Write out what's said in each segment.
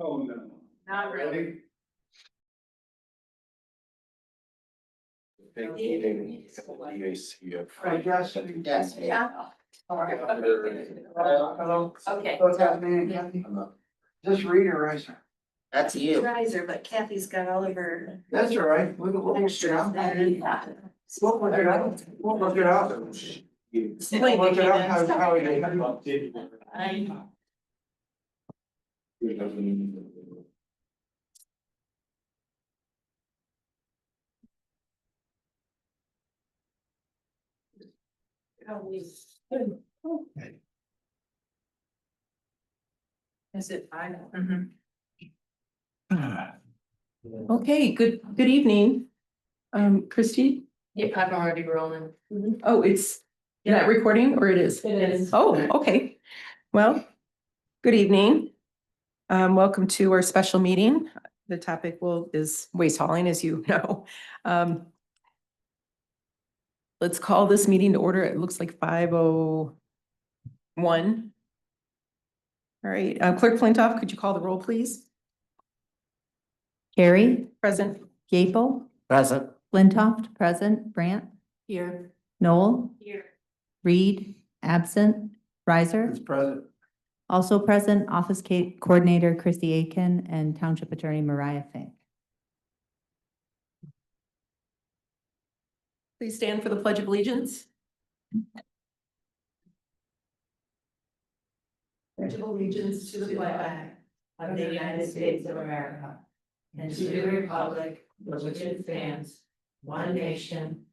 Oh, no. Not really. Big meeting, Scio. Yes. Yes, yeah. All right. Hello. Okay. What's happening, Kathy? Just read her, right? That's you. Riser, but Kathy's got all of her. That's all right. We'll get out. We'll work it out. We'll work it out. We'll work it out. How are you? Is it fine? Okay, good evening. Christy? Yeah, I'm already rolling. Oh, it's not recording or it is? It is. Oh, okay. Well, good evening. Welcome to our special meeting. The topic is waste hauling, as you know. Let's call this meeting to order. It looks like 5:01. All right, Clerk Flintoff, could you call the roll, please? Carrie, Present. Gapel, Present. Flintoff, present, Brandt, Here. Noel, Here. Reed, absent, Riser, It's present. also present, Office Coordinator Christy Aiken and Township Attorney Mariah Fink. Please stand for the Pledge of Allegiance. Pledge of allegiance to the flag Of the United States of America. And to the republic for which it stands, one nation.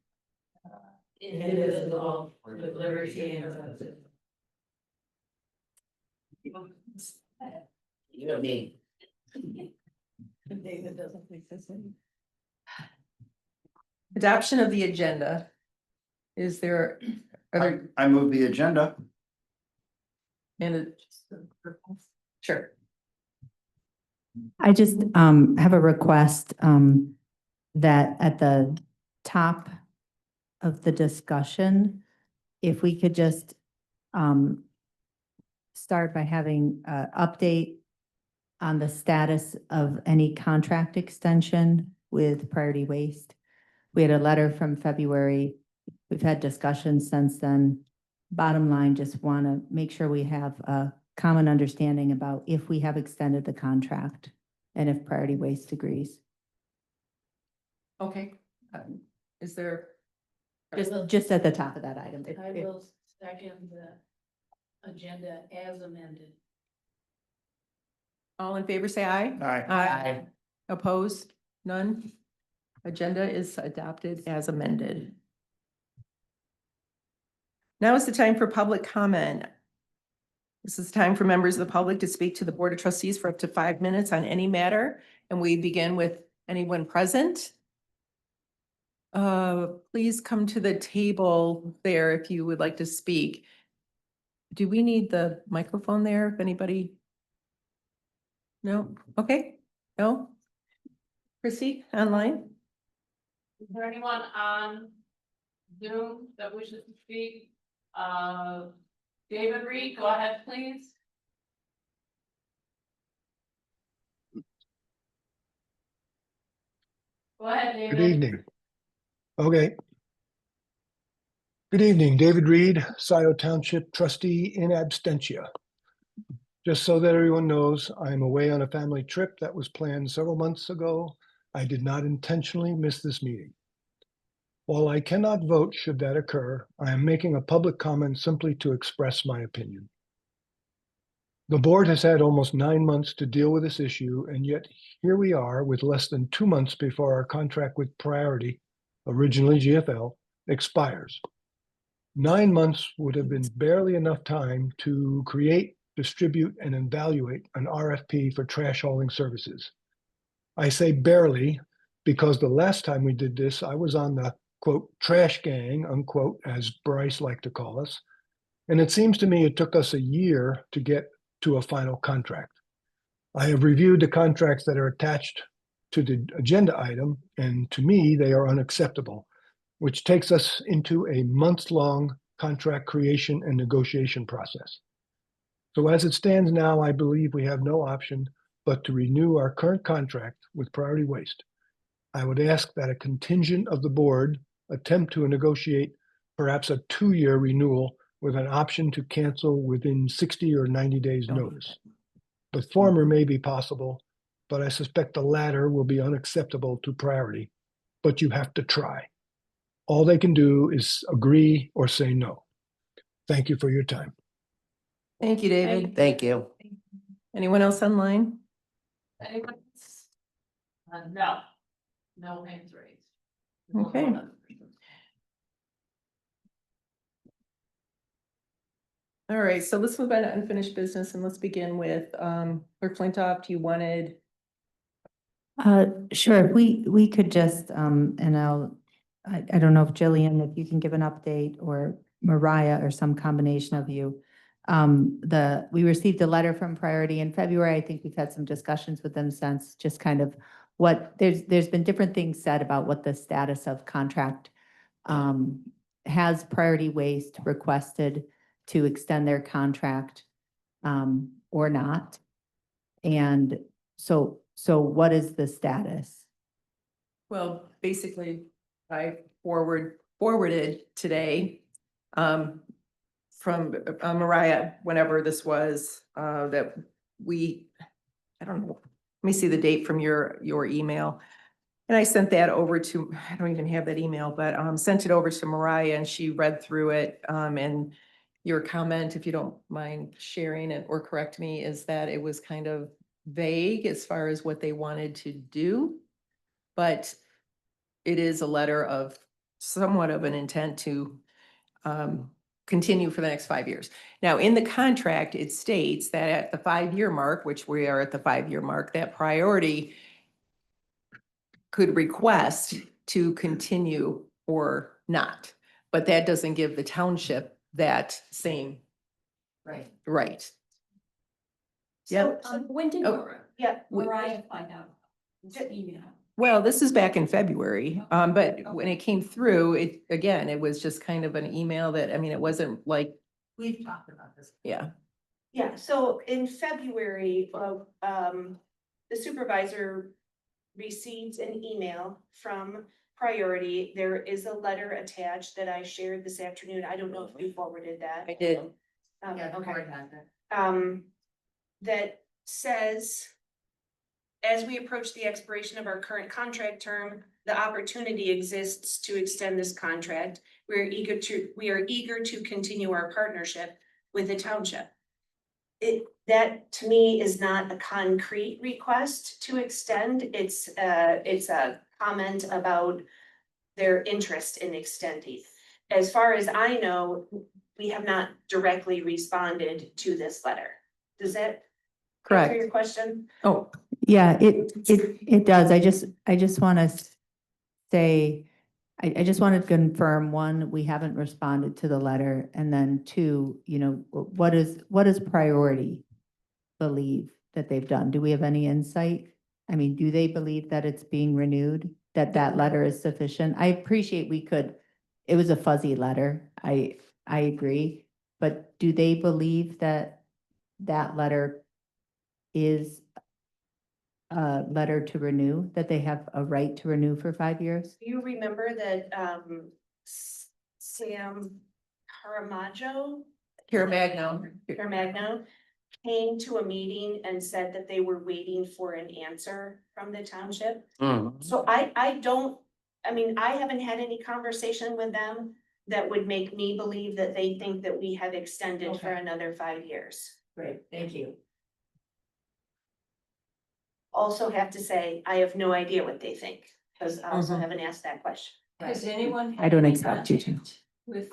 Indivisible, with liberty and justice. You know me. David doesn't think this in. Adoption of the agenda. Is there, are there, I move the agenda. Sure. I just have a request that at the top of the discussion, if we could just start by having an update on the status of any contract extension with Priority Waste. We had a letter from February. We've had discussions since then. Bottom line, just want to make sure we have a common understanding about if we have extended the contract and if Priority Waste agrees. Okay. Is there? Just at the top of that item. I will second the agenda as amended. All in favor, say aye. Aye. Opposed? None? Agenda is adopted as amended. Now is the time for public comment. This is time for members of the public to speak to the Board of Trustees for up to 5 minutes on any matter, and we begin with anyone present. Please come to the table there if you would like to speak. Do we need the microphone there if anybody? No? Okay, no? Chrissy, online? Is there anyone on Zoom that wishes to speak? David Reed, go ahead, please. Go ahead, David. Good evening. Okay. Good evening, David Reed, Scio Township trustee in absentia. Just so that everyone knows, I'm away on a family trip that was planned several months ago. I did not intentionally miss this meeting. While I cannot vote should that occur, I am making a public comment simply to express my opinion. The board has had almost 9 months to deal with this issue, and yet here we are with less than 2 months before our contract with Priority, originally GFL, expires. 9 months would have been barely enough time to create, distribute, and evaluate an RFP for trash hauling services. I say barely because the last time we did this, I was on the, quote, trash gang, unquote, as Bryce liked to call us. And it seems to me it took us a year to get to a final contract. I have reviewed the contracts that are attached to the agenda item, and to me, they are unacceptable, which takes us into a months-long contract creation and negotiation process. So as it stands now, I believe we have no option but to renew our current contract with Priority Waste. I would ask that a contingent of the board attempt to negotiate perhaps a 2-year renewal with an option to cancel within 60 or 90 days notice. The former may be possible, but I suspect the latter will be unacceptable to Priority, but you have to try. All they can do is agree or say no. Thank you for your time. Thank you, David. Thank you. Anyone else online? Anyone? No. No hands raised. Okay. All right, so let's move on to unfinished business and let's begin with, Clerk Flintoff, you wanted, Sure, if we could just, and I don't know if Jillian, if you can give an update, or Mariah, or some combination of you. We received a letter from Priority in February. I think we've had some discussions with them since, just kind of there's been different things said about what the status of contract. Has Priority Waste requested to extend their contract, or not? And so what is the status? well, basically, I forwarded today, from Mariah, whenever this was, that I don't know, let me see the date from your email. And I sent that over to, I don't even have that email, but sent it over to Mariah and she read through it. And your comment, if you don't mind sharing it or correct me, is that it was kind of vague as far as what they wanted to do. But it is a letter of somewhat of an intent to continue for the next 5 years. Now, in the contract, it states that at the 5-year mark, which we are at the 5-year mark, that Priority could request to continue or not. But that doesn't give the township that same right. Yep. When did, Oh, Mariah find out? Just email. Well, this is back in February, but when it came through, it was just kind of an email that, I mean, it wasn't like, We've talked about this. yeah. Yeah, so in February, the supervisor received an email from Priority. There is a letter attached that I shared this afternoon. I don't know if you forwarded that. I did. Okay. That says, as we approach the expiration of our current contract term, the opportunity exists to extend this contract. We are eager to continue our partnership with the township. That to me is not a concrete request to extend. It's a comment about their interest in extending. As far as I know, we have not directly responded to this letter. Does that answer Correct. your question? Oh, Yeah, it does. I just want to say, I just want to confirm, one, we haven't responded to the letter, and then two, what does Priority believe that they've done? Do we have any insight? I mean, do they believe that it's being renewed, that letter is sufficient? I appreciate it was a fuzzy letter. I agree, but do they believe that letter is a letter to renew, that they have a right to renew for 5 years? Do you remember that Sam Caramaggio Caramaggio came to a meeting and said that they were waiting for an answer from the township? So I haven't had any conversation with them that would make me believe that they think that we have extended for another 5 years. Great, thank you. Also have to say, I have no idea what they think, because I also haven't asked that question. Has anyone? I don't had any expect you to. contact With.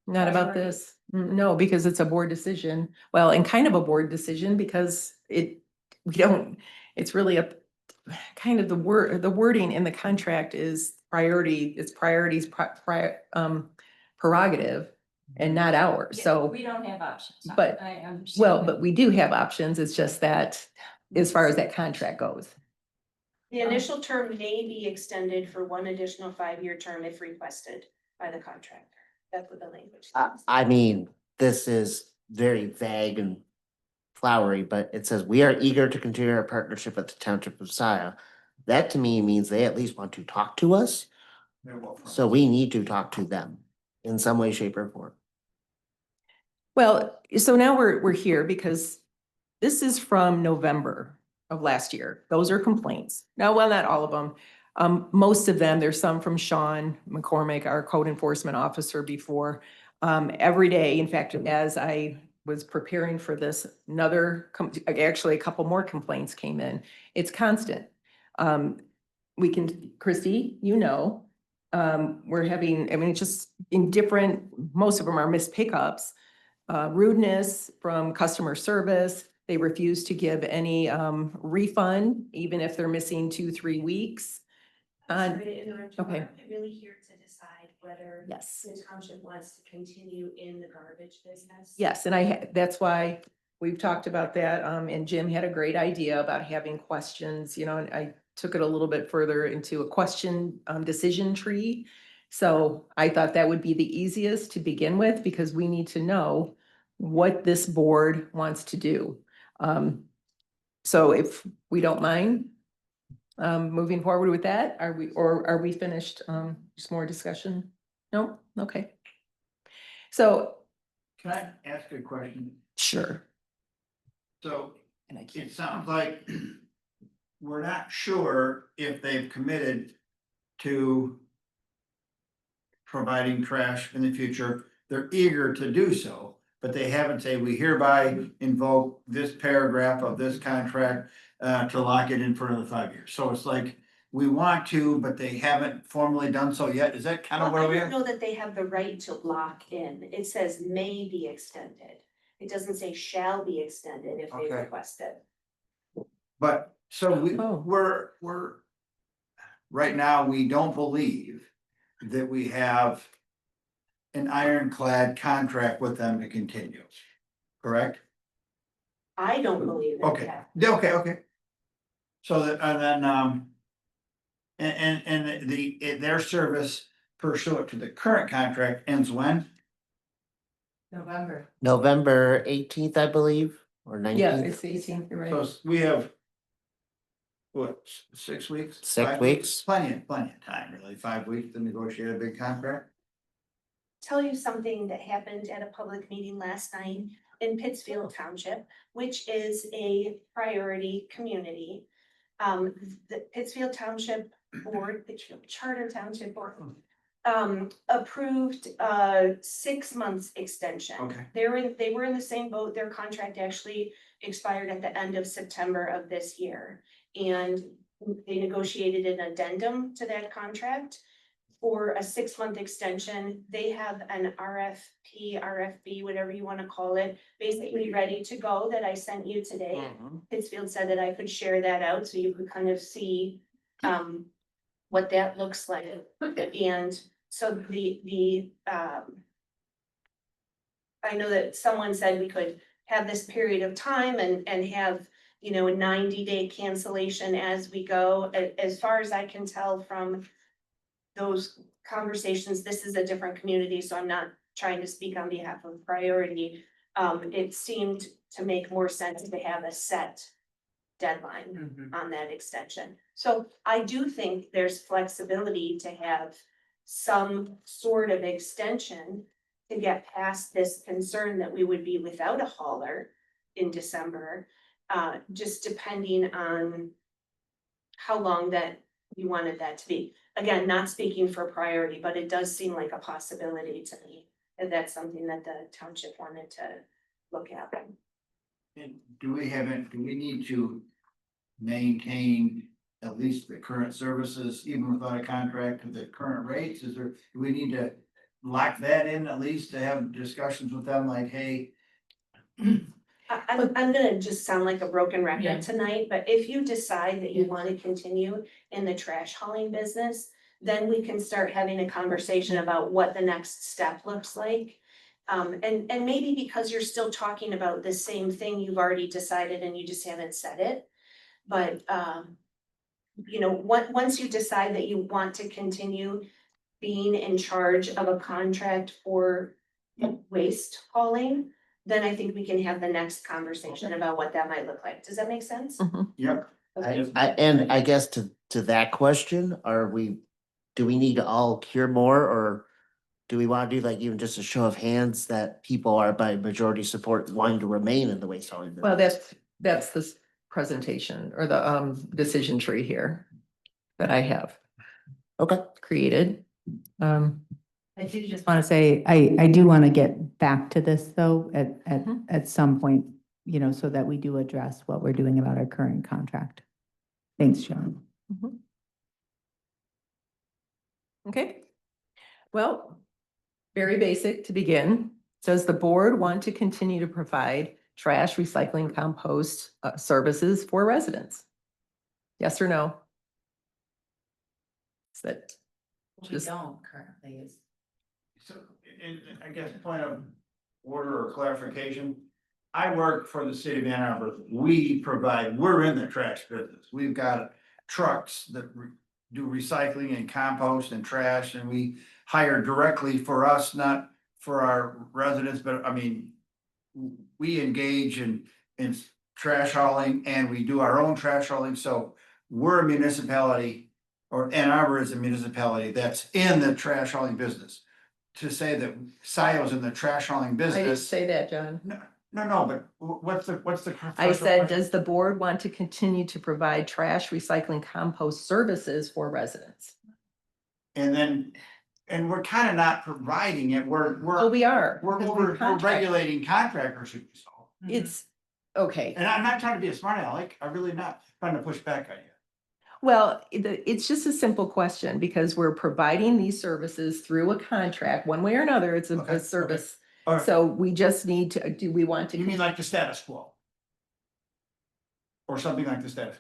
not about this. No, because it's a board decision. Well, and kind of a board decision because it's really a kind of the wording in the contract is it's Priority's prerogative and not ours. Yeah, So, we don't have options. but- I understand. well, but we do have options. It's just that as far as that contract goes. The initial term may be extended for one additional 5-year term if requested by the contractor. That's what the language says. I mean, this is very vague and flowery, but it says, "We are eager to continue our partnership with the Township of Scio." That to me means they at least want to talk to us, so we need to talk to them in some way, shape, or form. Well, so now we're here because this is from November of last year. Those are complaints. No, well, not all of them. Most of them, there's some from Sean McCormick, our code enforcement officer before. Every day, in fact, as I was preparing for this, actually a couple more complaints came in. It's constant. We can, Christy, you know, we're having, I mean, it's just in different, most of them are missed pickups. Rudeness from customer service. They refuse to give any refund, even if they're missing 2-3 weeks. Sorry to interrupt you, okay. but I'm really here to decide whether Yes. the township wants to continue in the garbage business. Yes, and that's why we've talked about that. And Jim had a great idea about having questions, you know, and I took it a little bit further into a question decision tree. So I thought that would be the easiest to begin with because we need to know what this board wants to do. So if we don't mind moving forward with that, are we finished? Just more discussion? No? Okay. So, Can I ask a question? sure. So And I can't. it sounds like we're not sure if they've committed to providing trash in the future. They're eager to do so, but they haven't said, "We hereby invoke this paragraph of this contract to lock it in for another 5 years." So it's like, we want to, but they haven't formally done so yet. Is that kind of Well, where I we don't are? know that they have the right to lock in. It says may be extended. It doesn't say shall be extended if they Okay. request it. But so Oh. we're right now, we don't believe that we have an ironclad contract with them to continue. Correct? I don't believe that. Okay, okay. So that, and then, and their service pursuant to the current contract ends when? November. November 18th, I believe, or Yeah, 19th. it's 18th, you're So right. we have. What, 6 weeks? 6 5 weeks. Plenty of time, really, 5 weeks to negotiate a big contract. Tell you something that happened at a public meeting last night in Pittsfield Township, which is a priority community. The Pittsfield Township Board, the Charter Township Board, approved a 6 months extension. Okay. They were in the same boat. Their contract actually expired at the end of September of this year. And they negotiated an addendum to that contract for a 6 month extension. They have an RFP, RFB, whatever you want to call it, basically ready to go that I sent you today. Pittsfield said that I could share that out so you could kind of see what that looks like. And so I know that someone said we could have this period of time and have, you know, a 90-day cancellation as we go. As far as I can tell from those conversations, this is a different community, so I'm not trying to speak on behalf of priority. It seemed to make more sense to have a set deadline on that extension. So I do think there's flexibility to have some sort of extension to get past this concern that we would be without a hauler in December, just depending on how long that you wanted that to be. Again, not speaking for priority, but it does seem like a possibility to me, and that's something that the township wanted to look at. And do we need to maintain at least the current services, even without a contract, at the current rates? Do we need to lock that in at least to have discussions with them like, hey? I'm gonna just sound like a broken Yeah. record tonight, but if you decide that you wanna continue in the trash hauling business, then we can start having a conversation about what the next step looks like. And maybe because you're still talking about the same thing you've already decided and you just haven't said it. But, you know, once you decide that you want to continue being in charge of a contract for waste hauling, then I think we can have the next conversation about what that might look like. Does that make sense? Yep. Okay. And I guess to that question, do we need to all hear more, or do we want to do like even just a show of hands that people are by majority support wanting to remain in the waste hauling business? Well, that's this presentation or the decision tree here that I have Okay. created. I do just want to say, I do want to get back to this though, at some point, you know, so that we do address what we're doing about our current contract. Thanks, John. Okay. Well, very basic to begin. Does the board want to continue to provide trash, recycling, compost services for residents? Yes or no? Is that We just, don't currently. So, I guess point of order or clarification. I work for the city of Ann Arbor. We're in the trash business. We've got trucks that do recycling and compost and trash, and we hire directly for us, not for our residents, but I mean, we engage in trash hauling and we do our own trash hauling, so we're a municipality, or Ann Arbor is a municipality that's in the trash hauling business. To say that Scio's in the trash hauling I didn't business, say that, John. no, but what's the? I said, does the board want to continue to provide trash, recycling, compost services for residents? And we're kind of not providing it, Well, we're we are. we're because we over, we're contract. regulating contractors, so. It's, okay. And I'm not trying to be a smart aleck, I'm really not trying to push back on you. Well, it's just a simple question because we're providing these services through a contract, one way or another, it's Okay, a service. All right, So we just need to, do we want to? you mean like the status quo? Or something like the status?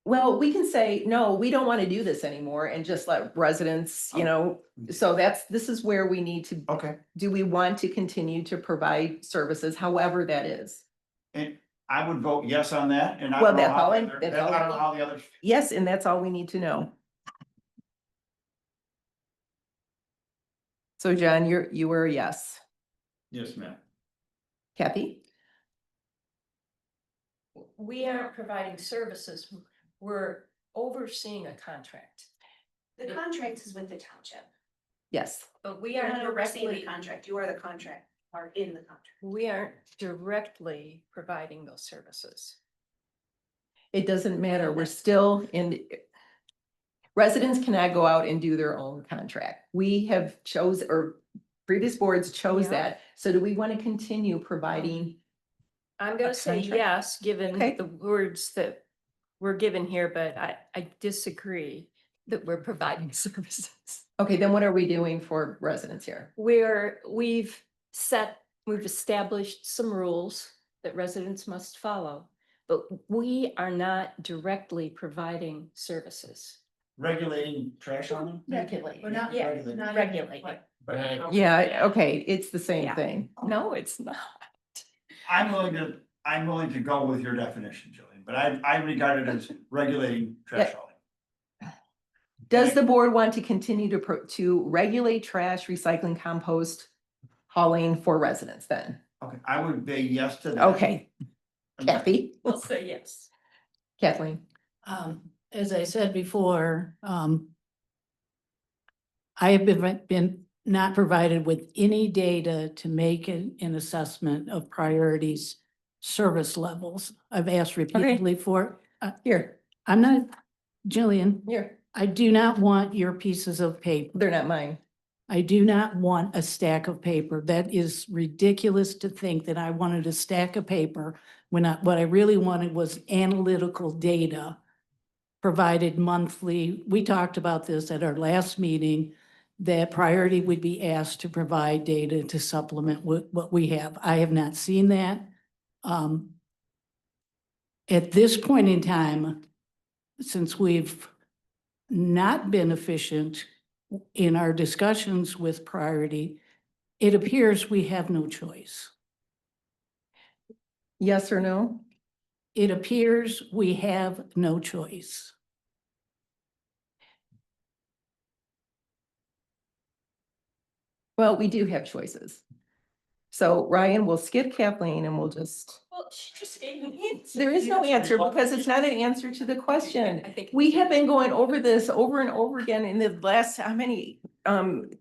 Well, we can say, no, we don't want to do this anymore and just let residents, you know, so this is where we need to, Okay, do we want to continue to provide services, however that is? and I would vote yes on that, and I Well, don't know that's how all the I- other, that's I all don't I know how the others. Yes, and that's all we need to know. So John, you were a yes. Yes, ma'am. Kathy? We aren't providing services, we're overseeing a contract. The contract is with the township. Yes. But we You're aren't not overseeing the directly, contract, you are the contract, are in the contract. we aren't directly providing those services. It doesn't matter, we're still in. Residents cannot go out and do their own contract. We have or previous boards chose Yeah. that. So do we want to continue providing? I'm gonna A say contract? yes, given Okay. the words that were given here, but I disagree that we're providing services. Okay, then what are we doing for residents here? We've established some rules that residents must follow, but we are not directly providing services. Regulating trash hauling? Regulate. We're not- Yeah, regulating. not regulate. Yeah, okay, it's the same Yeah. thing. No, it's not. I'm willing to go with your definition, Jillian, but I regard it as regulating trash hauling. Does the board want to continue to regulate trash, recycling, compost hauling for residents then? Okay, I would say yes to that. Okay, Kathy? I'll say yes. Kathleen? As I said before, I have been not provided with any data to make an assessment of priorities, service levels. I've asked repeatedly for, Here, I'm not, Jillian, here, I do not want your pieces of paper. they're not mine. I do not want a stack of paper. That is ridiculous to think that I wanted a stack of paper when what I really wanted was analytical data provided monthly. We talked about this at our last meeting, that Priority would be asked to provide data to supplement what we have. I have not seen that. At this point in time, since we've not been efficient in our discussions with Priority, it appears we have no choice. Yes or no? It appears we have no choice. Well, we do have choices. So Ryan, we'll skip Kathleen and we'll just, Well, she just gave me the answer. there is no answer because it's not an answer to the question. We have been going over this over and over again in the last, how many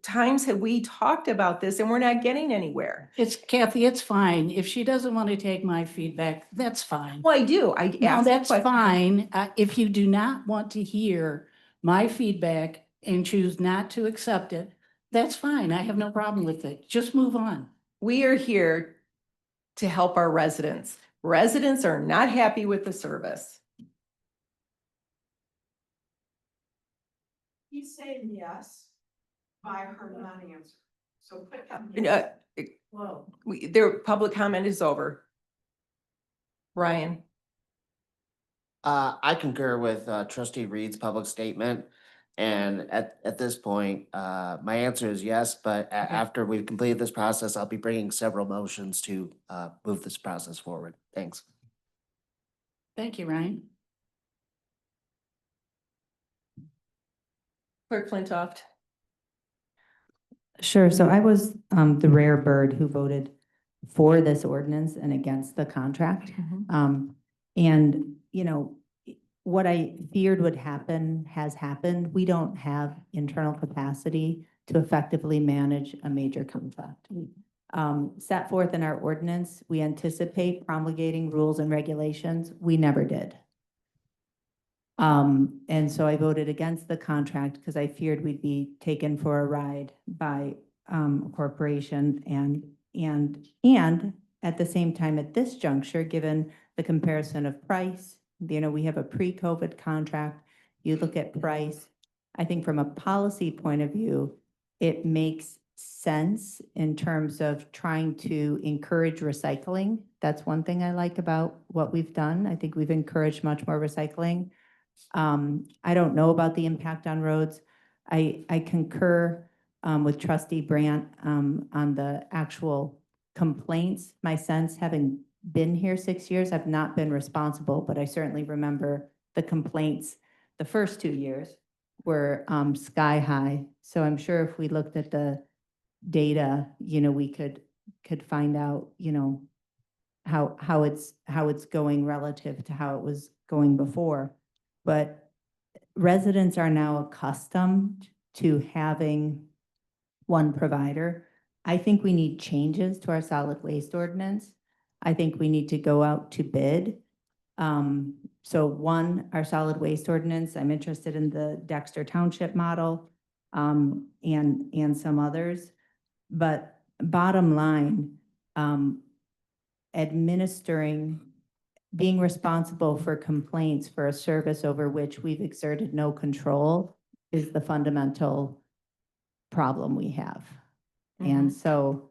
times have we talked about this and we're not getting anywhere? It's Kathy, it's fine. If she doesn't want to take my feedback, that's fine. Well, I do. I No, asked the that's question. fine. If you do not want to hear my feedback and choose not to accept it, that's fine. I have no problem with it. Just move on. We are here to help our residents. Residents are not happy with the service. He's saying yes by her non-answer. So put Whoa. Their public comment is over. Ryan, I concur with trustee Reed's public statement. And at this point, my answer is yes, but after we've completed this process, I'll be bringing several motions to move this process forward. Thanks. Thank you, Ryan. Clerk Flintoff. Sure. So I was the rare bird who voted for this ordinance and against the contract. And, you know, what I feared would happen has happened. We don't have internal capacity to effectively manage a major contract. Set forth in our ordinance, we anticipate promulgating rules and regulations. We never did. And so I voted against the contract because I feared we'd be taken for a ride by a corporation and at the same time at this juncture, given the comparison of price, you know, we have a pre-COVID contract, you look at price. I think from a policy point of view, it makes sense in terms of trying to encourage recycling. That's one thing I like about what we've done. I think we've encouraged much more recycling. I don't know about the impact on roads. I concur with Trustee Brandt on the actual complaints. My sense, having been here 6 years, I've not been responsible, but I certainly remember the complaints the first 2 years were sky high. So I'm sure if we looked at the data, you know, we could find out, you know, how it's going relative to how it was going before. But residents are now accustomed to having one provider. I think we need changes to our solid waste ordinance. I think we need to go out to bid. So one, our solid waste ordinance, I'm interested in the Dexter Township model, and some others. But bottom line, being responsible for complaints for a service over which we've exerted no control is the fundamental problem we have. And so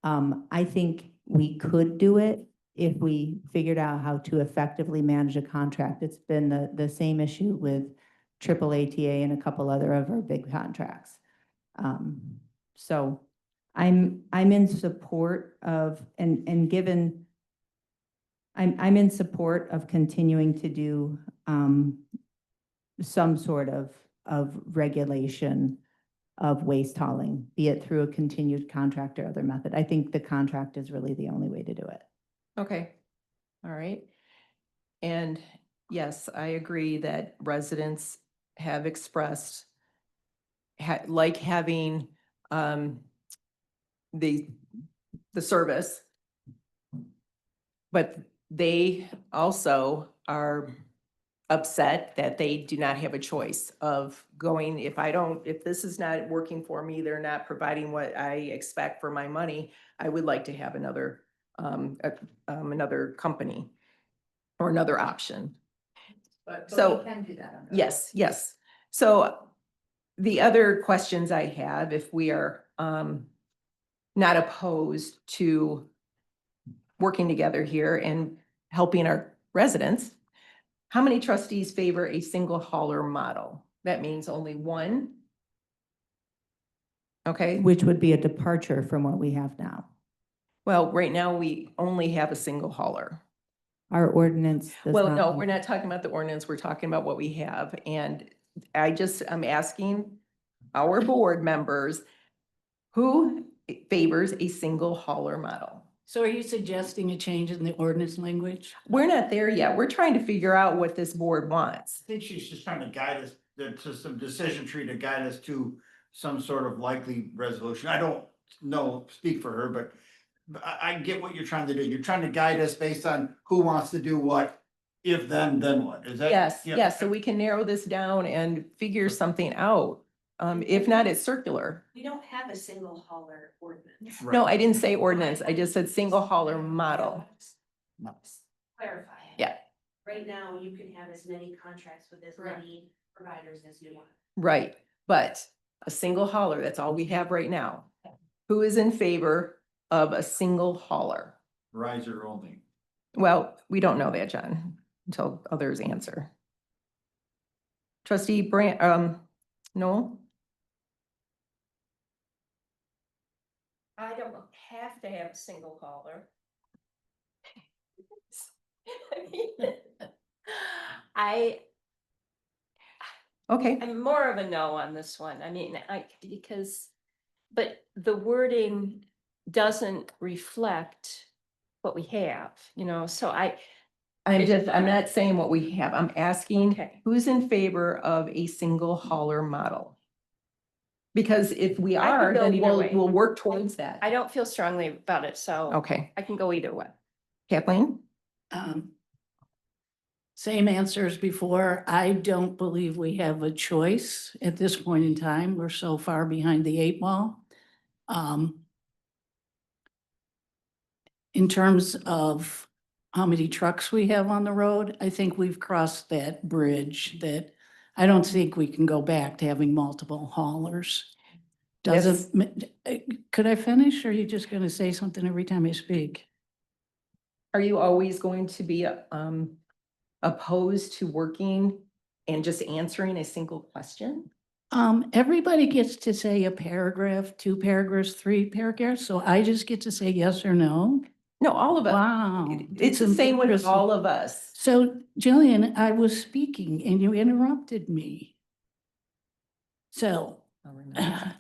I think we could do it if we figured out how to effectively manage a contract. It's been the same issue with triple ATA and a couple other of our big contracts. So I'm in support of, and given, I'm in support of continuing to do some sort of regulation of waste hauling, be it through a continued contract or other method. I think the contract is really the only way to do it. Okay, all right. And yes, I agree that residents have expressed like having the service, but they also are upset that they do not have a choice of going, if this is not working for me, they're not providing what I expect for my money, I would like to have another company or another option. But So we can do that. yes, yes. So the other questions I have, if we are not opposed to working together here and helping our residents, how many trustees favor a single hauler model? That means only one. Okay. Which would be a departure from what we have now. Well, right now we only have a single hauler. Our ordinance does Well, not. no, we're not talking about the ordinance. We're talking about what we have. And I'm asking our board members, Who favors a single hauler model? So are you suggesting a change in the ordinance language? We're not there yet. We're trying to figure out what this board wants. I think she's just trying to guide us, to some decision tree to guide us to some sort of likely resolution. I don't know, speak for her, but I get what you're trying to do. You're trying to guide us based on who wants to do what, if then what, is that? Yes, yeah. yes, so we can narrow this down and figure something out. If not, it's circular. We don't have a single hauler ordinance. No, Right. I didn't say ordinance. I just said single hauler model. Clarify. Yeah. Right now, you can have as many contracts with as many providers as you want. Right, but a single hauler, that's all we have right now. Who is in favor of a single hauler? Riser only. Well, we don't know that, John, until others answer. Trustee Brand, Noel? I don't have to have a single hauler. Okay, I'm more of a no on this one. I mean, because, but the wording doesn't reflect what we have, so I'm not saying what we have. I'm asking Okay. who's in favor of a single hauler model? Because if we I could are, go then either way. we'll work towards that. I don't feel strongly about it, so Okay, I can go either way. Kathleen? Same answer as before. I don't believe we have a choice at this point in time. We're so far behind the 8 ball. In terms of how many trucks we have on the road, I think we've crossed that bridge that I don't think we can go back to having multiple haulers. Could I finish, or are you just gonna say something every time I speak? Are you always going to be opposed to working and just answering a single question? Everybody gets to say a paragraph, 2 paragraphs, 3 paragraphs, so I just get to say yes or no? No, all of us. Wow. It's the same with interesting. all of us. So Jillian, I was speaking and you interrupted me. So I'll remember that.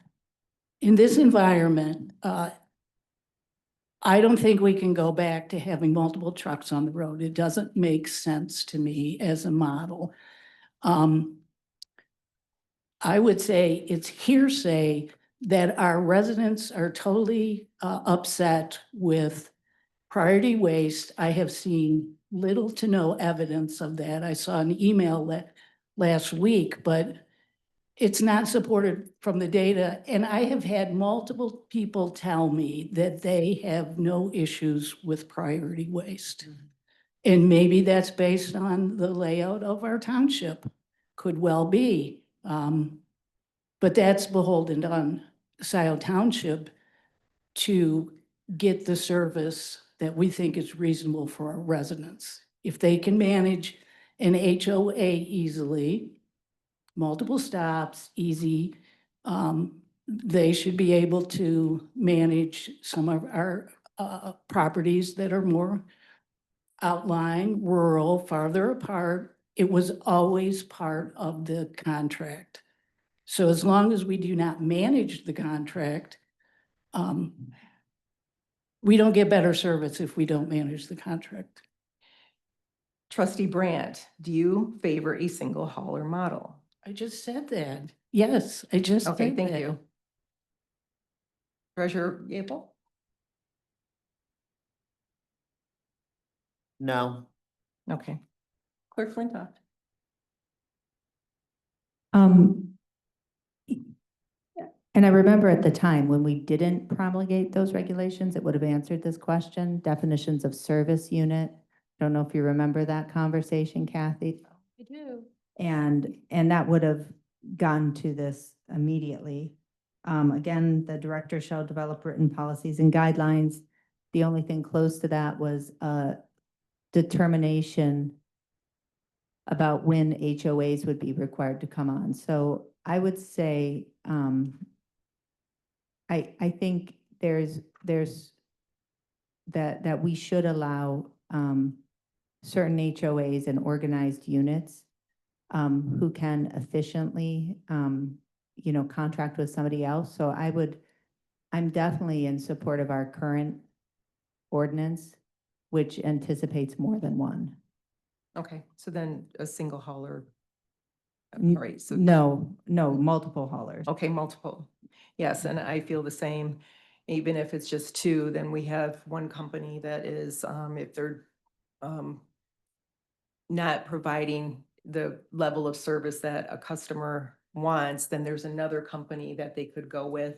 in this environment, I don't think we can go back to having multiple trucks on the road. It doesn't make sense to me as a model. I would say it's hearsay that our residents are totally upset with priority waste. I have seen little to no evidence of that. I saw an email last week, but it's not supported from the data. And I have had multiple people tell me that they have no issues with priority waste. And maybe that's based on the layout of our township, could well be. But that's beholden on Scio Township to get the service that we think is reasonable for our residents. If they can manage an HOA easily, multiple stops, easy, they should be able to manage some of our properties that are more outlying, rural, farther apart. It was always part of the contract. So as long as we do not manage the contract, we don't get better service if we don't manage the contract. Trustee Brandt, do you favor a single hauler model? I just said that. Yes, I just said that. Okay, thank you. Treasurer Gable? No. Okay. Clerk Flintoff? And I remember at the time when we didn't promulgate those regulations, it would have answered this question, definitions of service unit. Don't know if you remember that conversation, Kathy. I do. And that would have gone to this immediately. Again, the director shall develop written policies and guidelines. The only thing close to that was a determination about when HOAs would be required to come on. So I would say, I think there's that we should allow certain HOAs and organized units who can efficiently, contract with somebody else. So I would I'm definitely in support of our current ordinance, which anticipates more than one. Okay, so then a single hauler. N- Right, so. No, multiple haulers. Okay, multiple. Yes, and I feel the same. Even if it's just two, then we have one company that is, if they're not providing the level of service that a customer wants, then there's another company that they could go with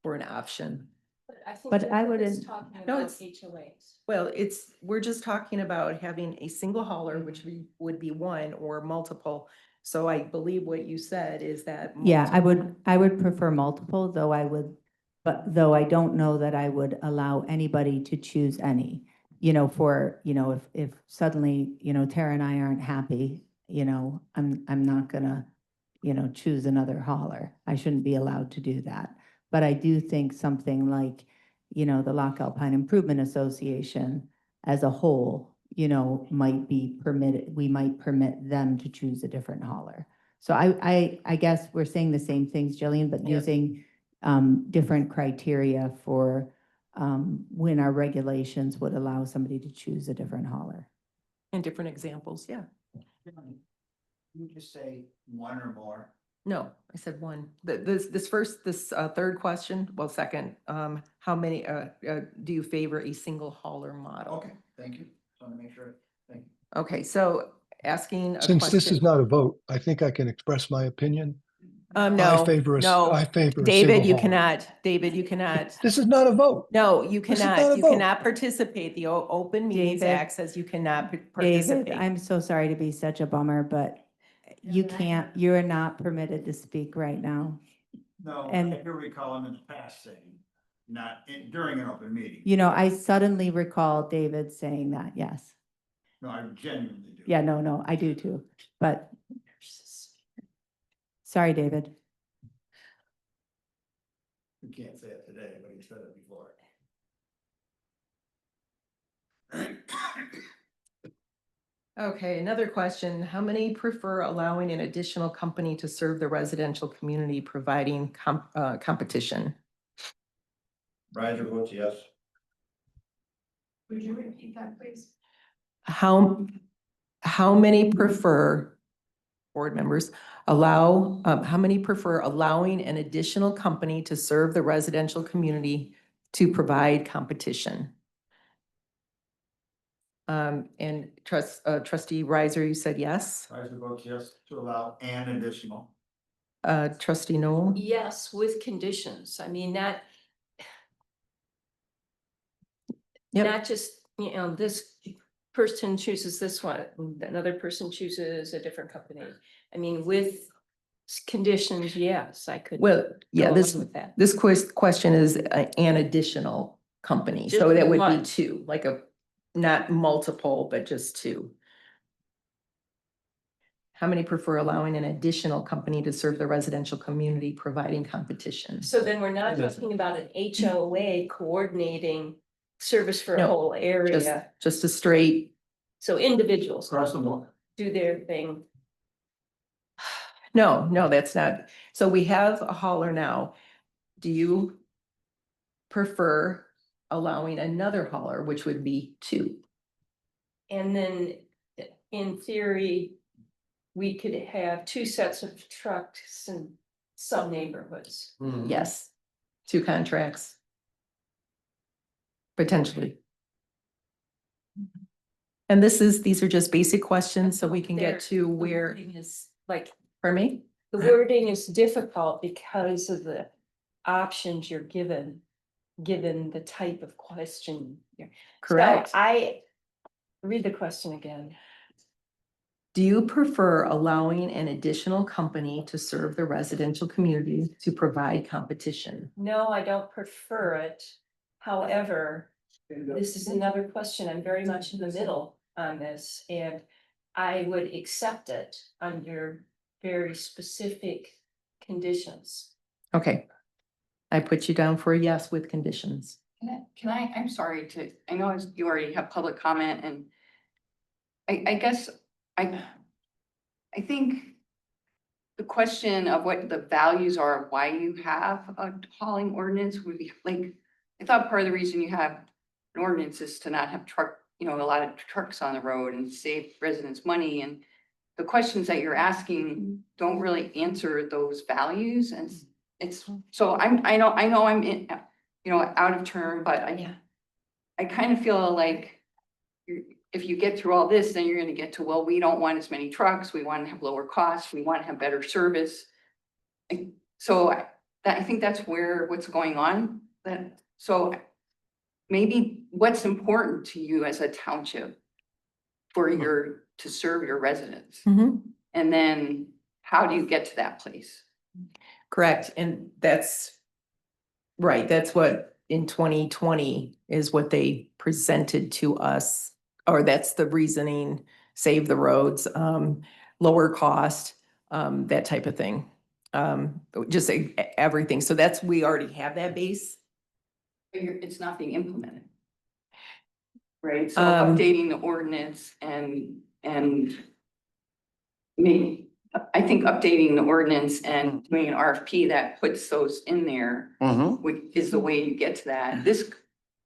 for an option. I think But I Jacob is wouldn't- talking No, about it's- HOAs. Well, we're just talking about having a single hauler, which would be one or multiple. So I believe what you said is that. Yeah, multiple- I would prefer multiple, though I don't know that I would allow anybody to choose any. If suddenly, Tara and I aren't happy, I'm not gonna, choose another hauler. I shouldn't be allowed to do that. But I do think something like, the Lock Alpine Improvement Association as a whole, might be permitted, we might permit them to choose a different hauler. So I guess we're saying the same things, Jillian, but Yep. using different criteria for when our regulations would allow somebody to choose a different hauler. And different examples, yeah. You just say one or more. No, I said one. This third question, well, second, how many, do you favor a single hauler model? Okay, thank you. Just want to make sure. Thank you. Okay, so asking a Since this is question. not a vote, I think I can express my opinion. No, I favor no. I favor a David, single you hauler. cannot. David, you cannot. This is not a vote. No, you This is not cannot. a You vote. cannot participate. The Open Meetings David. Act says you cannot David, participate. I'm so sorry to be such a bummer, but you're not permitted to speak right now. No, And- I do recall him in the past saying, during an open meeting. I suddenly recall David saying that, yes. No, I genuinely do. Yeah, no, I do too, but sorry, David. You can't say it today, but he said it before. Okay, another question. How many prefer allowing an additional company to serve the residential community providing competition? Riser votes yes. Would you repeat that, please? How many prefer, board members, how many prefer allowing an additional company to serve the residential community to provide competition? And trustee Riser, you said yes. Riser votes yes to allow an additional. Trustee Noel? Yes, with conditions. I mean, that. Yep. Not just, this person chooses this one, another person chooses a different company. I mean, with conditions, yes, I could. Well, yeah, go this, along with that. this question is an additional company, so Just that would be one. two, like not multiple, but just two. How many prefer allowing an additional company to serve the residential community providing competition? So then we're not talking about an HOA coordinating service for a No, whole Just, area. just a straight, So individuals Across the board. do their thing. no, that's not. So we have a hauler now. Do you prefer allowing another hauler, which would be two? And then in theory, we could have two sets of trucks in some neighborhoods. Yes, two contracts. Potentially. And these are just basic questions, so we can There- get to the where, wording is like, pardon me? the wording is difficult because of the options you're given the type of question. Correct. So I read the question again. Do you prefer allowing an additional company to serve the residential community to provide competition? No, I don't prefer it. However, this is another question. I'm very much in the middle on this, and I would accept it under very specific conditions. Okay. I put you down for a yes with conditions. I'm sorry I know you already have public comment and I guess I think the question of what the values are, of why you have a hauling ordinance would be like, I thought part of the reason you have an ordinance is to not have a lot of trucks on the road and save residents money. And the questions that you're asking don't really answer those values. And it's, so I know I'm in, out of turn, but I kind of feel like if you get through all this, then you're gonna get to, well, we don't want as many trucks, we want to have lower costs, we want to have better service. So I think that's what's going on, so maybe what's important to you as a township to serve your residents? Mhm. And then how do you get to that place? Correct, and that's right, that's what in 2020 is what they presented to us, or that's the reasoning, save the roads, lower cost, that type of thing. Just everything, so that's, we already have that base. It's not being implemented. Right, so Um, updating the ordinance and maybe, I think updating the ordinance and doing an RFP that puts those in there is the way you get to that.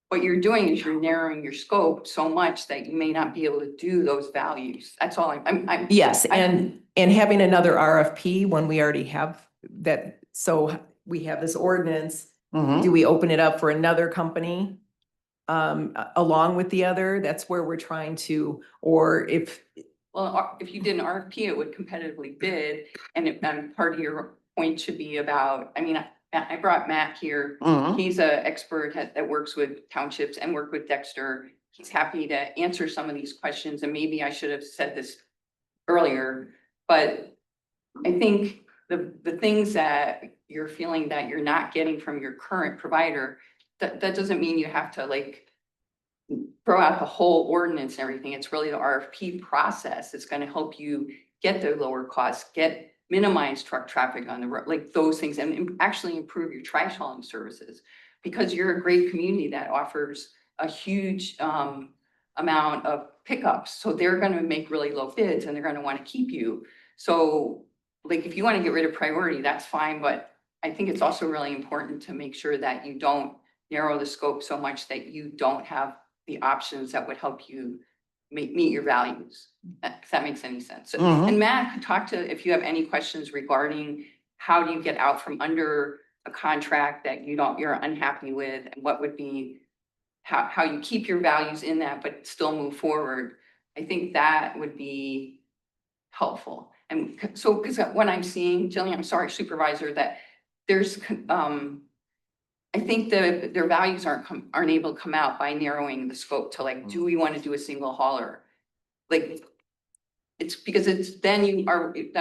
What you're doing is you're narrowing your scope so much that you may not be able to do those values. That's all I'm. Yes, and having another RFP when we already have that, so we have this ordinance, do we open it up for another company? Along with the other, that's where we're trying to, or if, Well, if you did an RFP, it would competitively bid, and part of your point should be about, I mean, I brought Matt here. He's an expert that works with townships and worked with Dexter. He's happy to answer some of these questions, and maybe I should have said this earlier, but I think the things that you're feeling that you're not getting from your current provider, that doesn't mean you have to like throw out the whole ordinance and everything. It's really the RFP process that's gonna help you get the lower costs, minimize truck traffic on the road, like those things, and actually improve your trash hauling services. Because you're a great community that offers a huge amount of pickups, so they're gonna make really low bids and they're gonna wanna keep you. So like, if you wanna get rid of priority, that's fine, but I think it's also really important to make sure that you don't narrow the scope so much that you don't have the options that would help you meet your values. If that makes any sense. And Matt could talk to, if you have any questions regarding how do you get out from under a contract that you're unhappy with, and what would be, how you keep your values in that, but still move forward. I think that would be helpful. And so, because what I'm seeing, Jillian, I'm sorry, supervisor, that there's, I think their values aren't able to come out by narrowing the scope to like, do we want to do a single hauler? Like, it's because then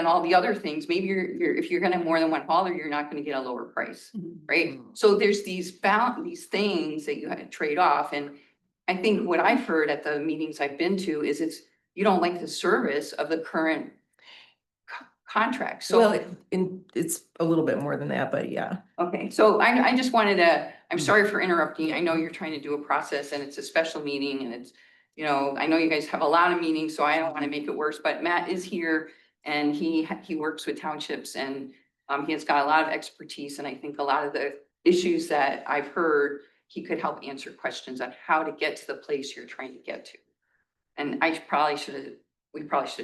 all the other things, maybe if you're gonna have more than one hauler, you're not gonna get a lower price, right? So there's these things that you had to trade off. And I think what I've heard at the meetings I've been to is you don't like the service of the current contract. So well, it's a little bit more than that, but yeah. okay, so I just wanted to, I'm sorry for interrupting. I know you're trying to do a process and it's a special meeting and it's, I know you guys have a lot of meetings, so I don't want to make it worse, but Matt is here and he works with townships and he has got a lot of expertise, and I think a lot of the issues that I've heard, he could help answer questions on how to get to the place you're trying to get to. And we probably should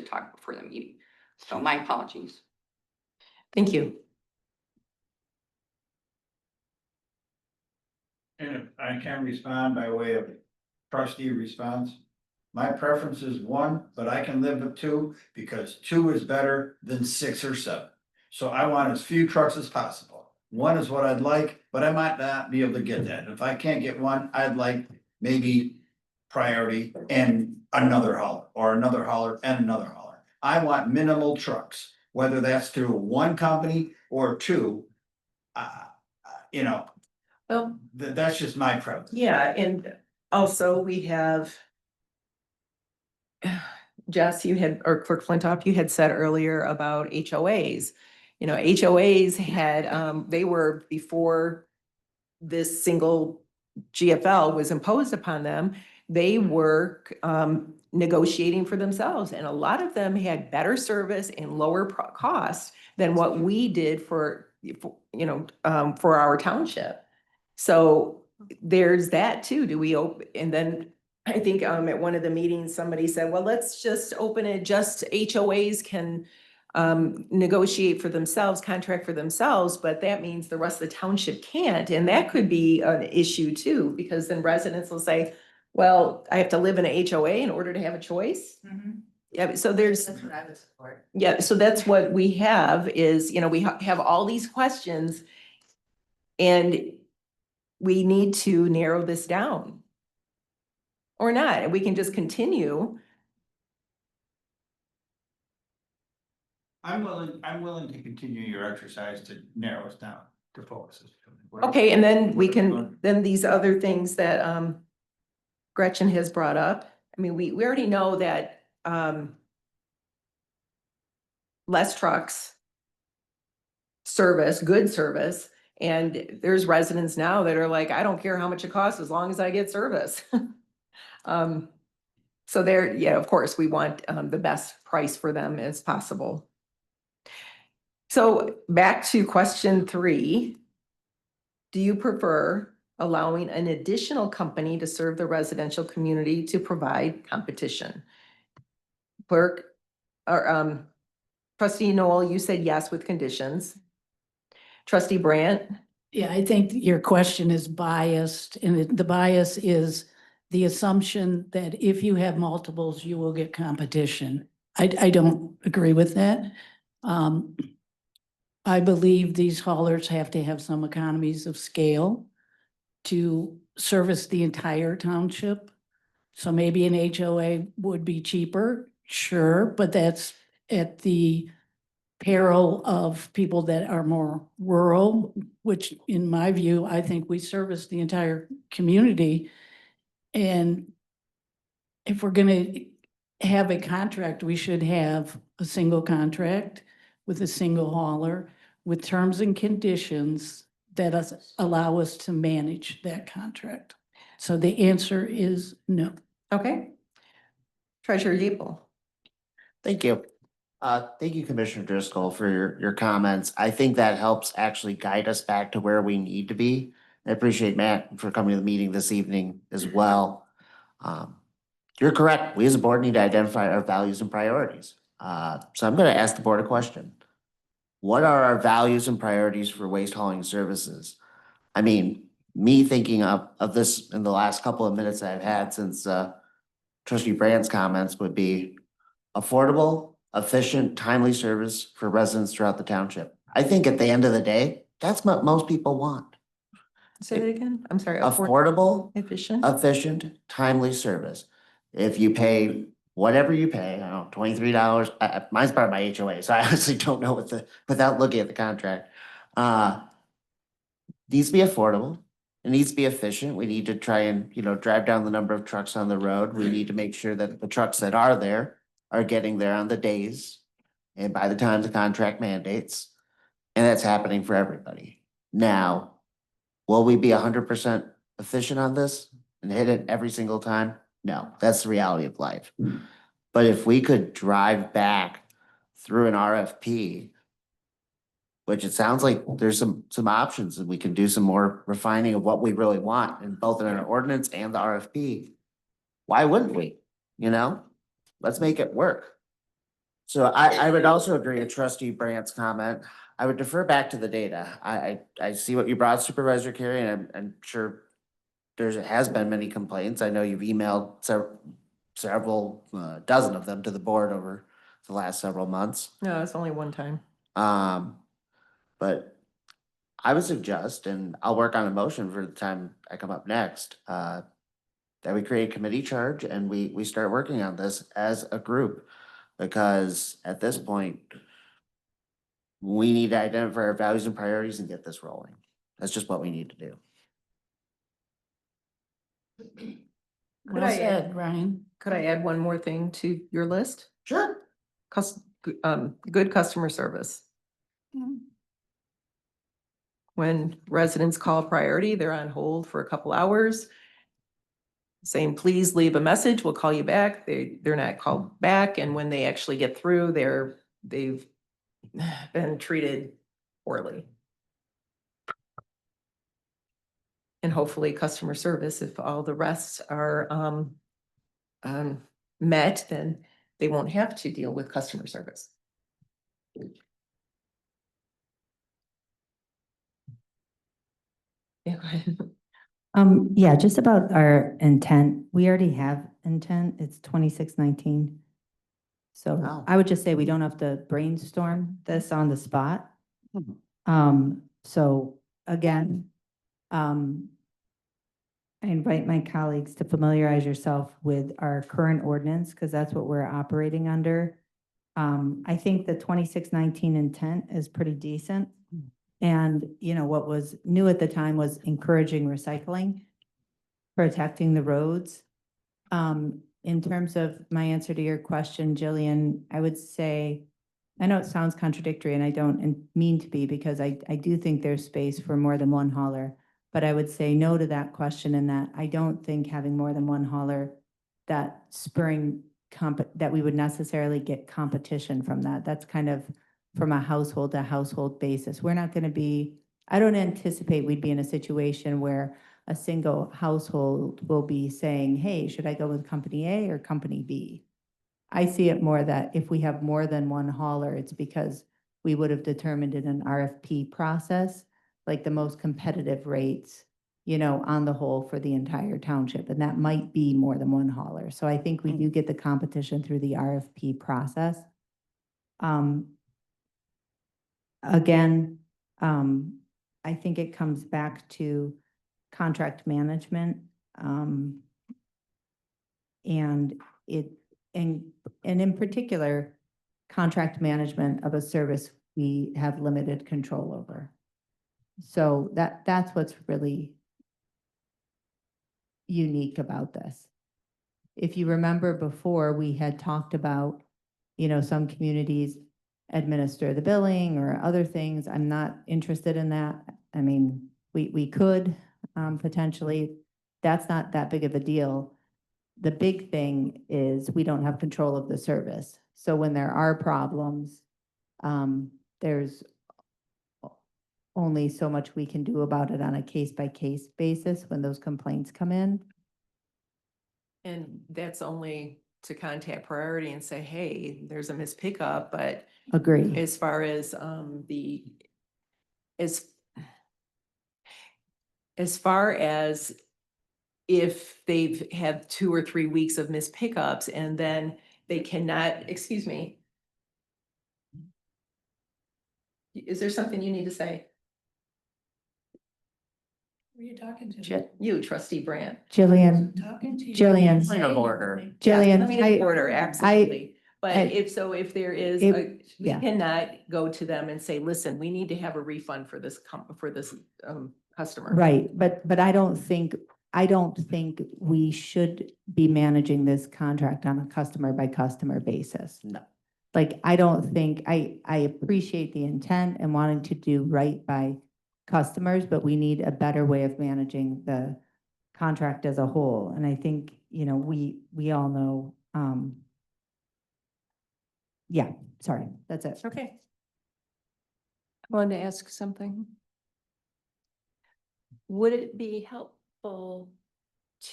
have talked before the meeting. So my apologies. Thank you. And if I can respond by way of trustee response. My preference is 1, but I can live with 2 because 2 is better than 6 or 7. So I want as few trucks as possible. 1 is what I'd like, but I might not be able to get that. If I can't get 1, I'd like maybe priority and another hauler, or another hauler and another hauler. I want minimal trucks, whether that's through 1 company or 2. Well, That's just my preference. yeah, and also we have Jess, or Clerk Flintoff, you had said earlier about HOAs. HOAs had, they were before this single GFL was imposed upon them, they were negotiating for themselves, and a lot of them had better service and lower cost than what we did for for our township. So there's that too. Do we open, and then I think at one of the meetings, somebody said, well, let's just open it, just HOAs can negotiate for themselves, contract for themselves, but that means the rest of the township can't. And that could be an issue too, because then residents will say, well, I have to live in a HOA in order to have a choice. Yeah, so there's, That's what I would support. yeah, so that's what we have is, we have all these questions and we need to narrow this down. Or not, and we can just continue. I'm willing to continue your exercise to narrow us down to focus. Okay, and then we can, then these other things that Gretchen has brought up. I mean, we already know that less trucks, service, good service, and there's residents now that are like, I don't care how much it costs as long as I get service. So there, yeah, of course, we want the best price for them as possible. So back to question 3. Do you prefer allowing an additional company to serve the residential community to provide competition? Clerk, or Trustee Noel, you said yes with conditions. Trustee Brandt? Yeah, I think your question is biased, and the bias is the assumption that if you have multiples, you will get competition. I don't agree with that. I believe these haulers have to have some economies of scale to service the entire township. So maybe an HOA would be cheaper, sure, but that's at the peril of people that are more rural, which in my view, I think we service the entire community. And if we're gonna have a contract, we should have a single contract with a single hauler with terms and conditions that allow us to manage that contract. So the answer is no. Okay. Treasurer Yeaple? Thank you. Thank you, Commissioner Driscoll, for your comments. I think that helps actually guide us back to where we need to be. I appreciate Matt for coming to the meeting this evening as well. You're correct. We as a board need to identify our values and priorities. So I'm going to ask the board a question. What are our values and priorities for waste hauling services? I mean, me thinking of this in the last couple of minutes I've had since Trustee Brandt's comments would be affordable, efficient, timely service for residents throughout the township. I think at the end of the day, that's what most people want. Say that again. I'm sorry. Affordable, efficient. efficient, timely service. If you pay whatever you pay, I don't know, $23. Mine's part of my HOA, so I honestly don't know without looking at the contract. Needs to be affordable. It needs to be efficient. We need to try and, drive down the number of trucks on the road. We need to make sure that the trucks that are there are getting there on the days and by the time the contract mandates. And that's happening for everybody. Now, will we be 100% efficient on this and hit it every single time? No, that's the reality of life. But if we could drive back through an RFP, which it sounds like there's some options and we can do some more refining of what we really want in both in our ordinance and the RFP. Why wouldn't we? Let's make it work. So I would also agree with Trustee Brandt's comment. I would defer back to the data. I see what you brought, Supervisor Carey, and I'm sure has been many complaints. I know you've emailed several dozen of them to the board over the last several months. No, it's only one time. But I would suggest, and I'll work on a motion for the time I come up next, that we create a committee charge and we start working on this as a group. Because at this point, we need to identify our values and priorities and get this rolling. That's just what we need to do. Well said, Ryan. Could I add one more thing to your list? Sure. Good customer service. When residents call priority, they're on hold for a couple hours. saying, please leave a message, we'll call you back. They're not called back, and when they actually get through, they've been treated poorly. And hopefully customer service, if all the rest are met, then they won't have to deal with customer service. Yeah, go ahead. Yeah, just about our intent. We already have intent. It's 2619. So Oh. I would just say we don't have to brainstorm this on the spot. Mhm. So again, I invite my colleagues to familiarize yourself with our current ordinance, because that's what we're operating under. I think the 2619 intent is pretty decent. And, you know, what was new at the time was encouraging recycling, protecting the roads. In terms of my answer to your question, Jillian, I would say, I know it sounds contradictory and I don't mean to be, because I do think there's space for more than one hauler. But I would say no to that question, in that I don't think having more than one hauler, that spurring that we would necessarily get competition from that. That's kind of from a household to household basis. We're not going to be, I don't anticipate we'd be in a situation where a single household will be saying, hey, should I go with company A or company B? I see it more that if we have more than one hauler, it's because we would have determined in an RFP process, like the most competitive rates, you know, on the whole for the entire township. And that might be more than one hauler. So I think we do get the competition through the RFP process. Again, I think it comes back to contract management. And in particular, contract management of a service we have limited control over. So that's what's really unique about this. If you remember before, we had talked about, you know, some communities administer the billing or other things. I'm not interested in that. I mean, we could potentially. That's not that big of a deal. The big thing is we don't have control of the service. So when there are problems, there's only so much we can do about it on a case-by-case basis when those complaints come in. And that's only to contact priority and say, hey, there's a missed pickup, but Agree. as far as as far as if they've had 2 or 3 weeks of missed pickups and then they cannot, excuse me. Is there something you need to say? Who are you talking to? You, trustee Brandt. Jillian, Talking to you. Jillian. Point of order. Jillian, I mean, in order, absolutely. But I- if there is, it- we yeah. cannot go to them and say, listen, we need to have a refund for this customer. Right, but I don't think we should be managing this contract on a customer by customer basis. No. Like, I don't think, I appreciate the intent and wanting to do right by customers, but we need a better way of managing the contract as a whole. And I think, you know, we all know, yeah, sorry, that's it. Okay. I wanted to ask something. Would it be helpful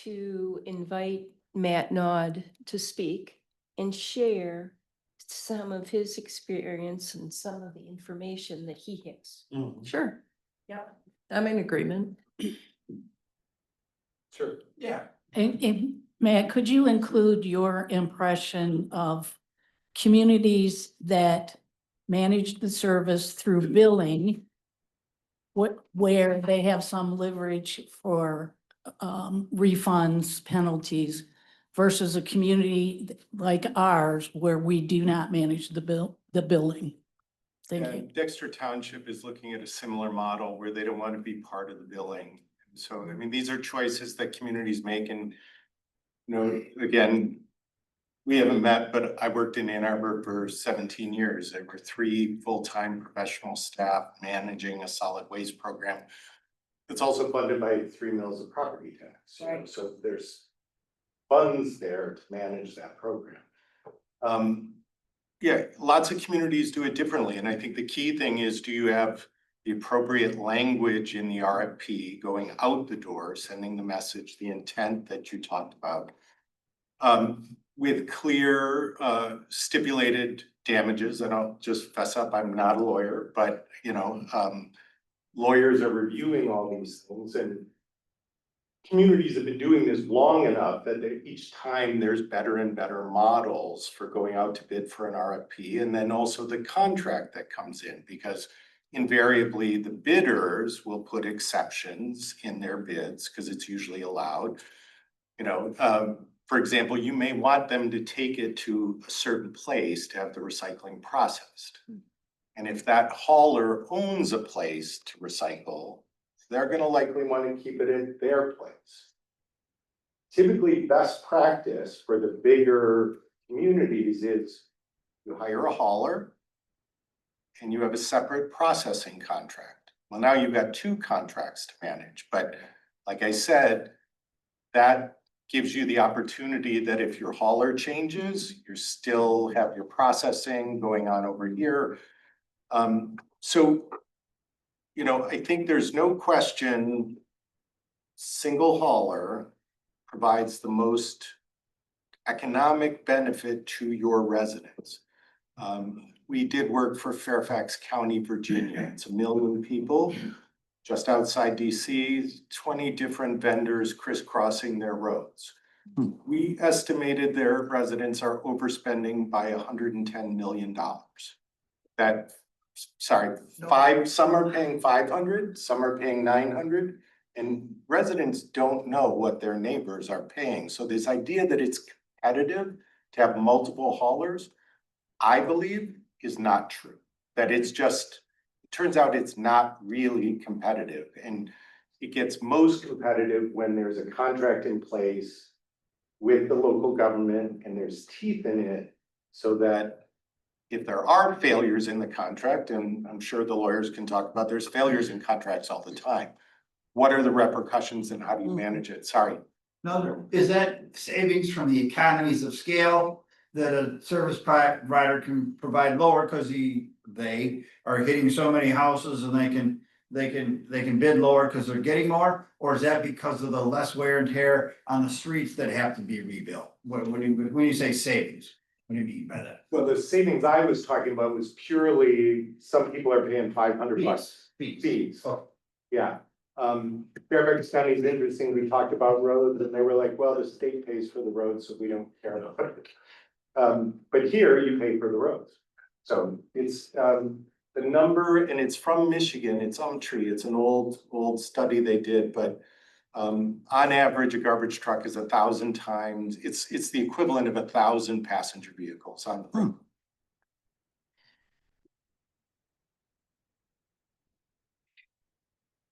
to invite Matt Nod to speak and share some of his experience and some of the information that he has? Mhm. Sure. Yeah, I'm in agreement. Sure. Yeah. And Matt, could you include your impression of communities that manage the service through billing, where they have some leverage for refunds, penalties, versus a community like ours where we do not manage the billing? Thank you. And Dexter Township is looking at a similar model where they don't want to be part of the billing. So, I mean, these are choices that communities make, and, you know, again, we haven't met, but I worked in Ann Arbor for 17 years. There were 3 full-time professional staff managing a solid waste program. It's also funded by 3 mills of property tax. You know, Right. so there's funds there to manage that program. Yeah, lots of communities do it differently, and I think the key thing is, do you have the appropriate language in the RFP going out the door, sending the message, the intent that you talked about, with clear stipulated damages. And I'll just fess up, I'm not a lawyer, but lawyers are reviewing all these things, and communities have been doing this long enough that each time there's better and better models for going out to bid for an RFP, and then also the contract that comes in, because invariably the bidders will put exceptions in their bids because it's usually allowed. For example, you may want them to take it to a certain place to have the recycling processed. And if that hauler owns a place to recycle, they're gonna likely want to keep it at their place. Typically, best practice for the bigger communities is you hire a hauler and you have a separate processing contract. Well, now you've got two contracts to manage, but like I said, that gives you the opportunity that if your hauler changes, you still have your processing going on over here. I think there's no question single hauler provides the most economic benefit to your residents. We did work for Fairfax County, Virginia. It's 1 million people just outside DC, 20 different vendors crisscrossing their roads. We estimated their residents are overspending by $110 million. Some are paying 500, some are paying 900, and residents don't know what their neighbors are paying. So this idea that it's competitive to have multiple haulers, I believe, is not true. That it turns out it's not really competitive, and it gets most competitive when there's a contract in place with the local government and there's teeth in it, so that if there are failures in the contract, and I'm sure the lawyers can talk about, there's failures in contracts all the time. What are the repercussions and how do you manage it? Sorry. No, is that savings from the economies of scale that a service provider can provide lower because they are hitting so many houses and they can bid lower because they're getting more? Or is that because of the less wear and tear on the streets that have to be rebuilt? When you say savings, what do you mean by that? Well, the savings I was talking about was purely, some people are paying $500 fees. Oh. Yeah. Fairfax County is interesting. We talked about roads and they were like, well, the state pays for the roads, so we don't care about it. But here you pay for the roads. So it's the number, and it's from Michigan, it's Tree. It's an old study they did, but on average, a garbage truck is 1,000 times, it's the equivalent of 1,000 passenger vehicles on the road.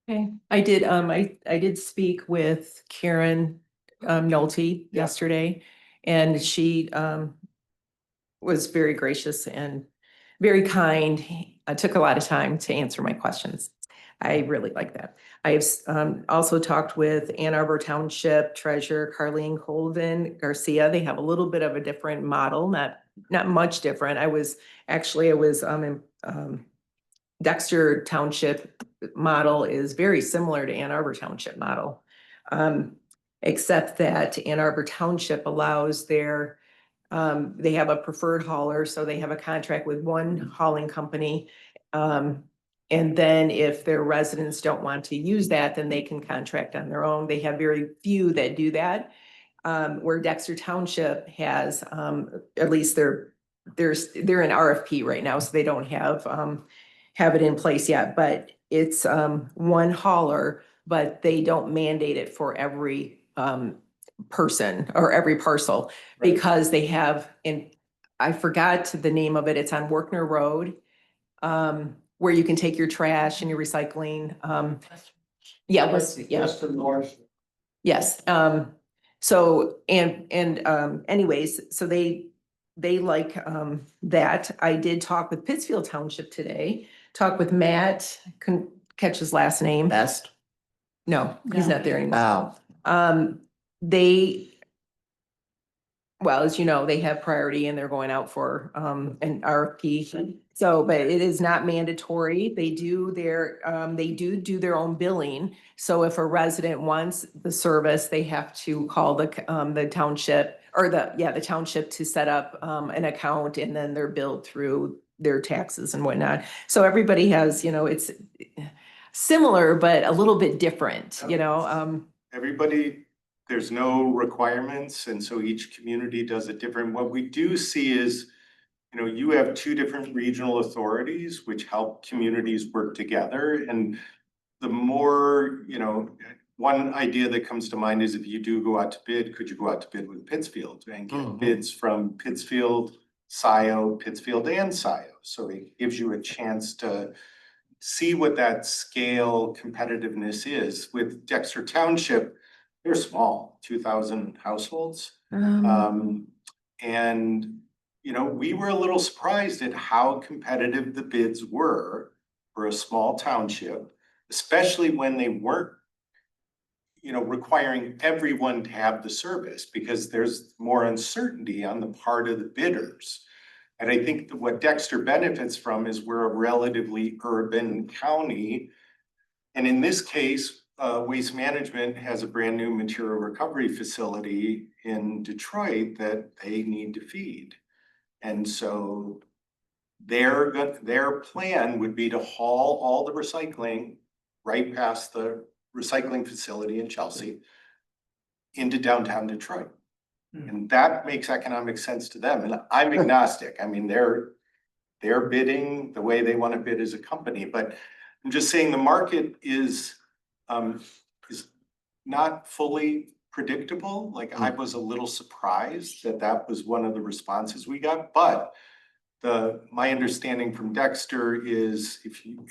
Okay, I did speak with Karen Nolte yesterday, and she was very gracious and very kind. Took a lot of time to answer my questions. I really like that. I have also talked with Ann Arbor Township Treasurer Carleen Colvin Garcia. They have a little bit of a different model, not much different. I was in Dexter Township model is very similar to Ann Arbor Township model. Except that Ann Arbor Township allows they have a preferred hauler, so they have a contract with one hauling company. And then if their residents don't want to use that, then they can contract on their own. They have very few that do that. Where Dexter Township has, at least they're in RFP right now, so they don't have it in place yet, but it's one hauler, but they don't mandate it for every person or every parcel, because they have, and I forgot the name of it, it's on Workner Road, where you can take your trash and your recycling. West and north. Yes, so, anyways, so they like, that. I did talk with Pittsfield Township today, talk with Matt, couldn't catch his last name. Best. No, he's not there anymore. Wow. They well, as you know, they have priority and they're going out for an RFP. So, but it is not mandatory. They do their own billing. So if a resident wants the service, they have to call the township or the township to set up an account, and then they're billed through their taxes and whatnot. So everybody has, it's similar, but a little bit different, Everybody, there's no requirements, and so each community does it different. What we do see is, you have two different regional authorities which help communities work together. And the more, one idea that comes to mind is if you do go out to bid, could you go out to bid with Pittsfield and get bids from Pittsfield, Scio, Pittsfield and Scio? So it gives you a chance to see what that scale competitiveness is. With Dexter Township, they're small, 2,000 households. And, we were a little surprised at how competitive the bids were for a small township, especially when they weren't, requiring everyone to have the service, because there's more uncertainty on the part of the bidders. And I think that what Dexter benefits from is we're a relatively urban county. And in this case, Waste Management has a brand new material recovery facility in Detroit that they need to feed. And so their plan would be to haul all the recycling right past the recycling facility in Chelsea into downtown Detroit. And that makes economic sense to them. And I'm agnostic. I mean, they're bidding the way they want to bid as a company, but I'm just saying the market is not fully predictable. Like, I was a little surprised that was one of the responses we got, but my understanding from Dexter is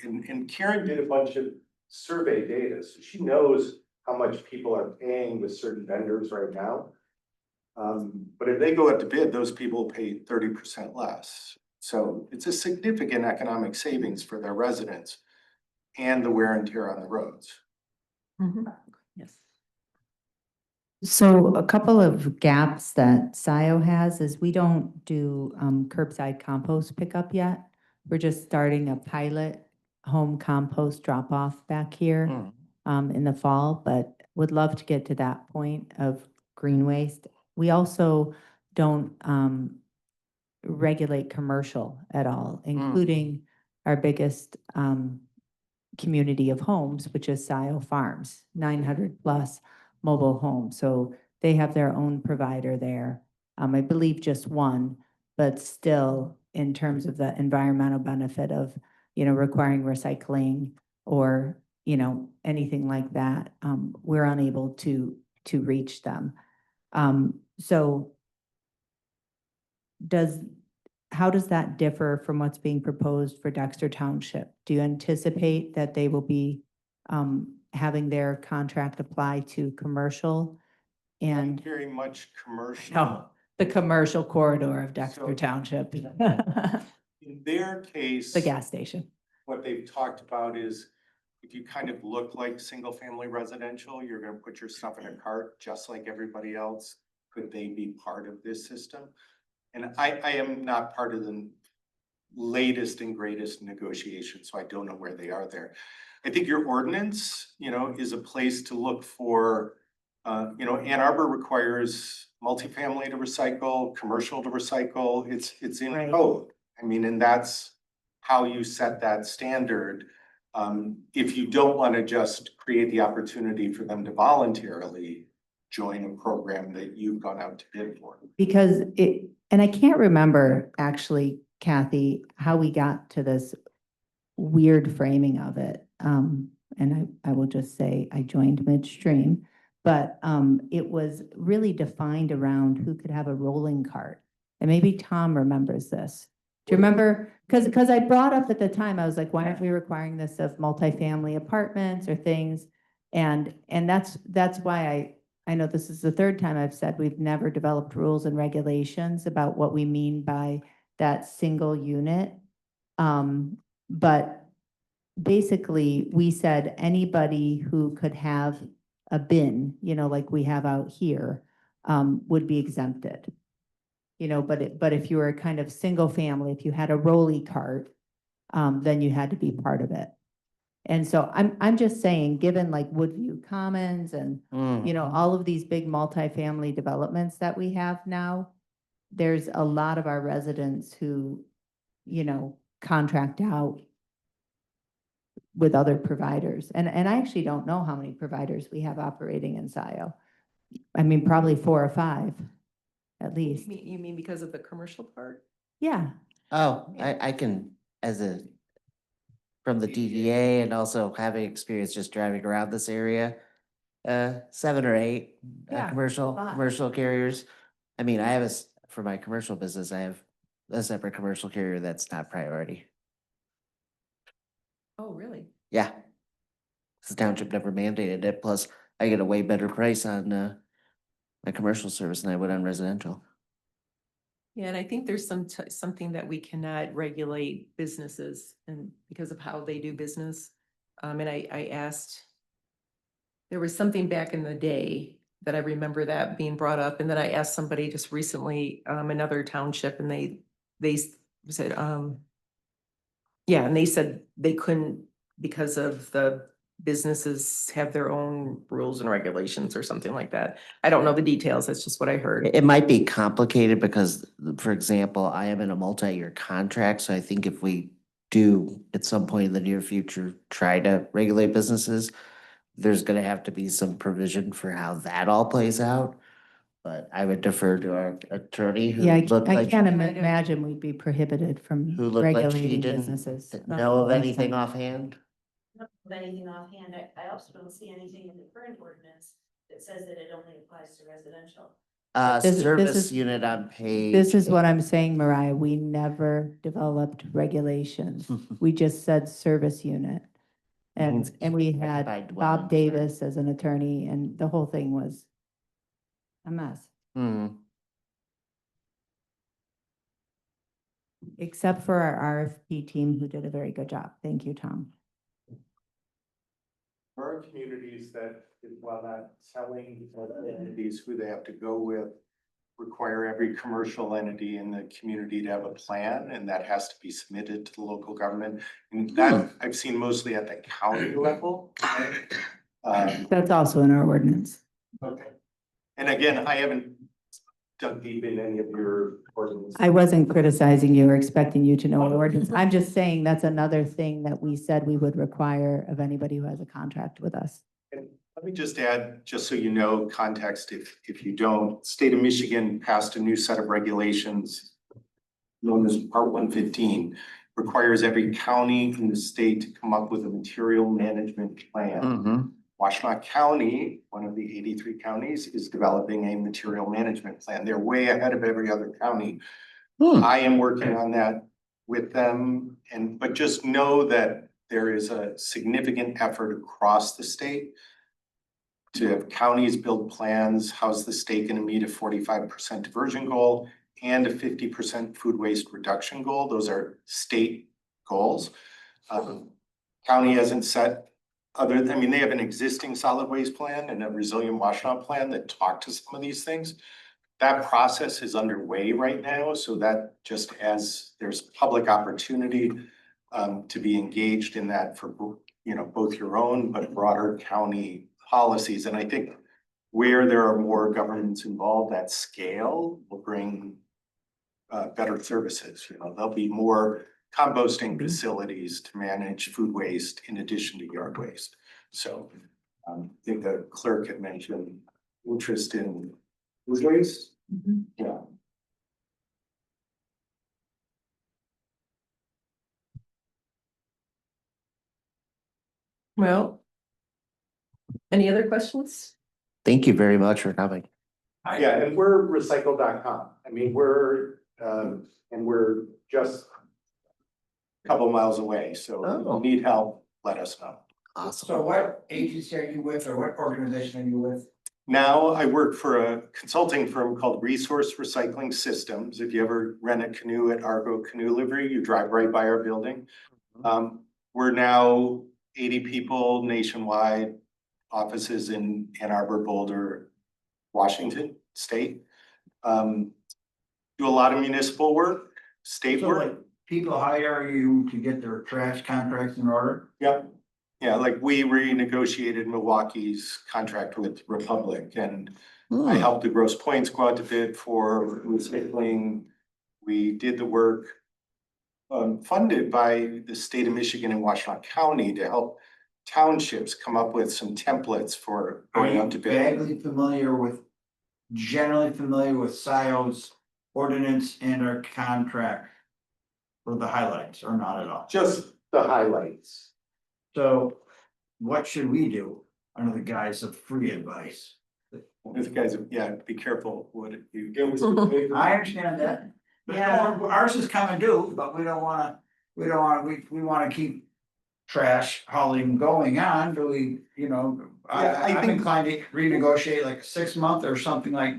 and Karen did a bunch of survey data, so she knows how much people are paying with certain vendors right now. But if they go out to bid, those people pay 30% less. So it's a significant economic savings for their residents and the wear and tear on the roads. Yes. So a couple of gaps that Scio has is we don't do curbside compost pickup yet. We're just starting a pilot home compost drop off back here in the fall, but would love to get to that point of green waste. We also don't regulate commercial at all, including our biggest community of homes, which is Scio Farms, 900 plus mobile homes. So they have their own provider there. I believe just one, but still in terms of the environmental benefit of, requiring recycling or, anything like that, we're unable to reach them. So how does that differ from what's being proposed for Dexter Township? Do you anticipate that they will be having their contract apply to commercial and Very much commercial. no, the commercial corridor of Dexter So- Township? In their case, The gas station. what they've talked about is if you kind of look like single family residential, you're gonna put your stuff in a cart just like everybody else. Could they be part of this system? And I am not part of the latest and greatest negotiations, so I don't know where they are there. I think your ordinance, is a place to look for, Ann Arbor requires multifamily to recycle, commercial to recycle. It's in Right. code. I mean, and that's how you set that standard. If you don't want to just create the opportunity for them to voluntarily join a program that you've gone out to bid for. Because and I can't remember actually, Kathy, how we got to this weird framing of it. And I will just say I joined midstream, but it was really defined around who could have a rolling cart. And maybe Tom remembers this. Do you remember? Because I brought up at the time, I was like, why aren't we requiring this of multifamily apartments or things? And that's why I know this is the third time I've said we've never developed rules and regulations about what we mean by that single unit. But basically, we said anybody who could have a bin, like we have out here, would be exempted. you know, but if you were kind of single family, if you had a rolly cart, then you had to be part of it. And so I'm just saying, given like Woodview Commons and, you know, all of these big multifamily developments that we have now, there's a lot of our residents who, you know, contract out with other providers. And I actually don't know how many providers we have operating in Scio. I mean, probably 4 or 5, at least. You mean because of the commercial part? Yeah. Oh, I can, as a, from the DDA and also having experience just driving around this area, 7 or 8 Yeah, commercial, a lot. commercial carriers. I mean, I have for my commercial business, I have a separate commercial carrier that's not priority. Oh, really? Yeah. The township never mandated it, plus I get a way better price on, my commercial service than I would on residential. Yeah, and I think there's something that we cannot regulate businesses and because of how they do business. And I asked, there was something back in the day that I remember that being brought up, and then I asked somebody just recently, another township, and they said, yeah, and they said they couldn't because of the businesses have their own rules and regulations or something like that. I don't know the details. That's just what I heard. It might be complicated because, for example, I am in a multi-year contract, so I think if we do at some point in the near future, try to regulate businesses, there's gonna have to be some provision for how that all plays out. But I would defer to our attorney who Yeah, looked I like, can't imagine we'd be prohibited from who looked like she regulating didn't businesses. know of anything offhand. Of anything offhand, I also don't see anything in the current ordinance that says that it only applies to residential. This Service is- unit on page. This is what I'm saying, Mariah. We never developed regulations. We just said service unit. Means And we occupied had dwelling. Bob Davis as an attorney, and the whole thing was a mess, Hmm. except for our RFP team who did a very good job. Thank you, Tom. There are communities that, while not selling entities who they have to go with, require every commercial entity in the community to have a plan, and that has to be submitted to the local government. And that I've seen mostly at the county level. That's also in our ordinance. Okay. And again, I haven't dug deep in any of your ordinances. I wasn't criticizing you or expecting you to know our ordinance. I'm just saying that's another thing that we said we would require of anybody who has a contract with us. And let me just add, just so you know, context, if you don't, state of Michigan passed a new set of regulations known as Part 115, requires every county in the state to come up with a material management plan. Mm-hmm. Washtenaw County, one of the 83 counties, is developing a material management plan. They're way ahead of every other county. I am working on that with them, but just know that there is a significant effort across the state to have counties build plans. How's the state gonna meet a 45% diversion goal and a 50% food waste reduction goal? Those are state goals. County hasn't set they have an existing solid waste plan and a resilient Washtenaw plan that talk to some of these things. That process is underway right now, so that just as there's public opportunity to be engaged in that for, you know, both your own but broader county policies. And I think where there are more governments involved at scale will bring better services. You know, there'll be more composting facilities to manage food waste in addition to yard waste. So I think the clerk had mentioned interest in food waste. Yeah. Well, any other questions? Thank you very much for coming. Yeah, and we're recycle.com. I mean, we're just a couple miles away. So if you need help, let us know. Awesome. So what agency are you with, or what organization are you with? Now I work for a consulting firm called Resource Recycling Systems. If you ever rent a canoe at Argo Canoe Livery, you drive right by our building. We're now 80 people nationwide, offices in Ann Arbor, Boulder, Washington State. do a lot of municipal work, state So work. like, people hire you to get their trash contracts in order? Yep. Yeah, like we renegotiated Milwaukee's contract with Republic and I Hmm. helped the Grosse Points go out to bid for recycling. We did the work funded by the state of Michigan and Washington County to help townships come up with some templates for Are going you out to bid. generally familiar with Scio's ordinance and our contract for the highlights, or not at all? Just the highlights. So what should we do under the guise of free advice? These guys, yeah, be careful what you. I understand that. But ours is coming due, but we wanna keep trash hauling going on, do we, you know, Yeah, I I'm think- inclined to renegotiate like a 6 month or something like,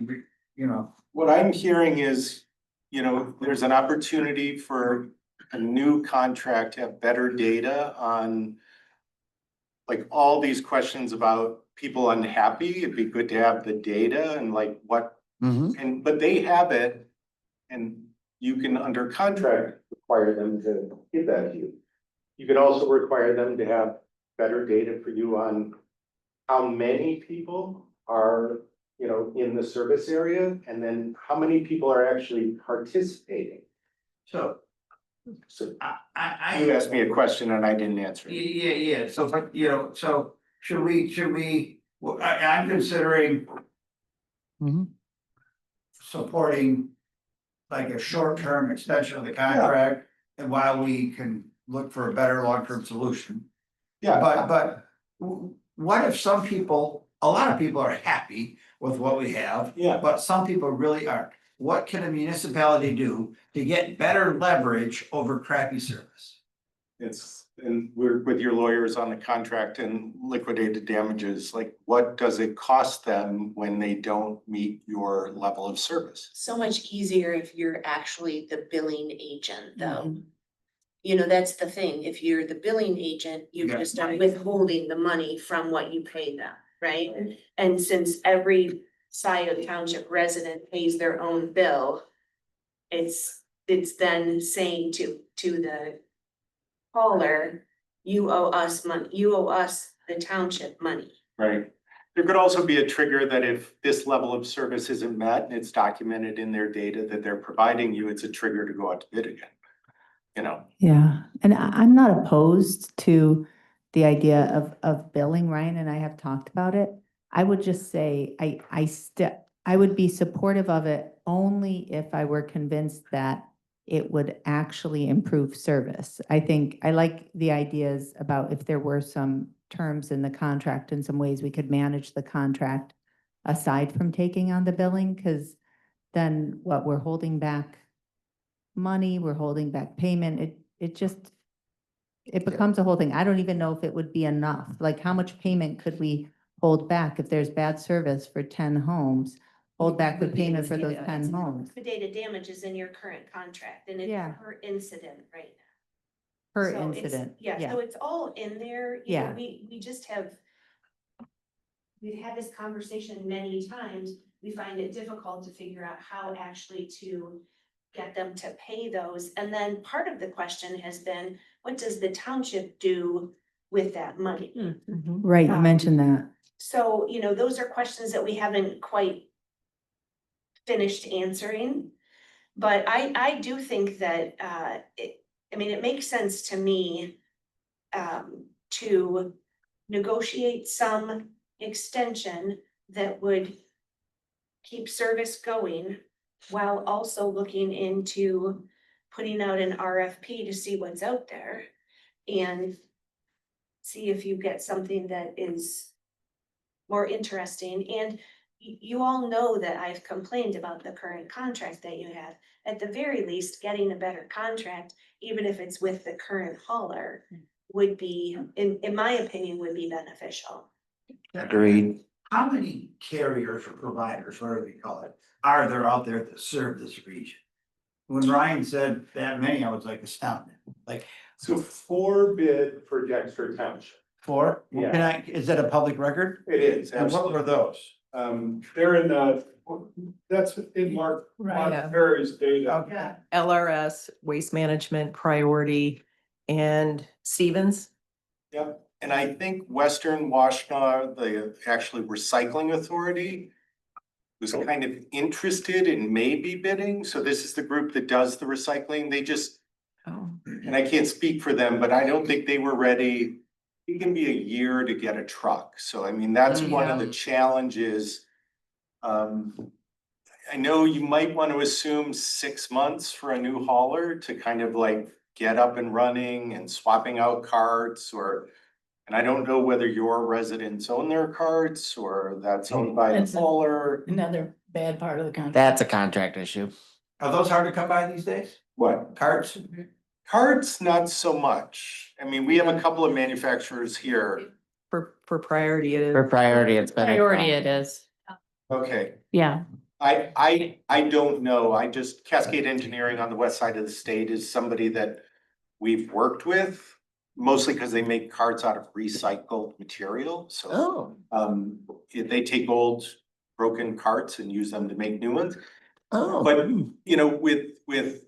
you know. What I'm hearing is, there's an opportunity for a new contract to have better data on like all these questions about people unhappy. It'd be good to have the data and like what, Mhm. but they have it. And you can, under contract, require them to give that to you. You can also require them to have better data for you on how many people are, in the service area, and then how many people are actually participating. So So I. you asked me a question and I didn't answer it. Yeah, so, but, so should we, well, I'm considering Mhm. supporting like a short-term extension of the contract, and while we can look for a better long-term solution. Yeah, But what if a lot of people are happy with what we have, yeah, but some people really aren't? What can a municipality do to get better leverage over crappy service? and we're with your lawyers on the contract and liquidated damages, like what does it cost them when they don't meet your level of service? So much easier if you're actually the billing agent, though. Mm-hmm. You know, that's the thing. If you're the billing agent, you Yeah. just are withholding the money from what you pay them, right? And since every Scio Township resident pays their own bill, it's then saying to the hauler, you owe us money, you owe us, the township, money. Right. There could also be a trigger that if this level of service isn't met and it's documented in their data that they're providing you, it's a trigger to go out to bid again. Yeah, and I'm not opposed to the idea of billing, Ryan, and I have talked about it. I would just say, I would be supportive of it only if I were convinced that it would actually improve service. I think, I like the ideas about if there were some terms in the contract and some ways we could manage the contract aside from taking on the billing, because then what, we're holding back money, we're holding back payment, it becomes a whole thing. I don't even know if it would be enough. Like, how much payment could we hold back if there's bad service for 10 homes? Hold back the payment for those 10 homes Liquidated damage is in your current contract and it's Yeah. per incident right now. per So it's- incident. Yeah, so it's all in there. You know, Yeah. we just have. We've had this conversation many times. We find it difficult to figure out how actually to get them to pay those. And then part of the question has been, what does the township do with that money? Right, you mentioned that. So, those are questions that we haven't quite finished answering. But I do think that, it makes sense to me to negotiate some extension that would keep service going while also looking into putting out an RFP to see what's out there and see if you get something that is more interesting. And you all know that I've complained about the current contract that you have. At the very least, getting a better contract, even if it's with the current hauler, would be, in my opinion, would be beneficial. Agreed. How many carriers or providers, whatever you call it, are there out there that serve this region? When Ryan said that many, I was like astounded, like So 4 bid for Dexter Township. 4? Yeah. Is that a public record? It is, And what were absolutely. those? They're in the That's in Mark Right. Perry's data. Okay. LRS, Waste Management Priority, and Stevens. Yep, and I think Western Washtenaw, the actually recycling authority, was kind of interested in maybe bidding, so this is the group that does the recycling, they just, Oh. and I can't speak for them, but I don't think they were ready. It can be a year to get a truck, so I mean, that's one of the challenges. I know you might want to assume 6 months for a new hauler to kind of like get up and running and swapping out carts or. And I don't know whether your residents own their carts or that's owned by the That's a- hauler. Another bad part of the contract. That's a contract issue. Are those hard to come by these days? What? Carts? Carts, not so much. I mean, we have a couple of manufacturers here. For priority, it is. For priority, it's better. Priority it is. Okay, Yeah, I don't know. I just Cascade Engineering on the west side of the state is somebody that we've worked with. Mostly because they make carts out of recycled material, so Oh, they take old broken carts and use them to make new ones. oh. But, you know, with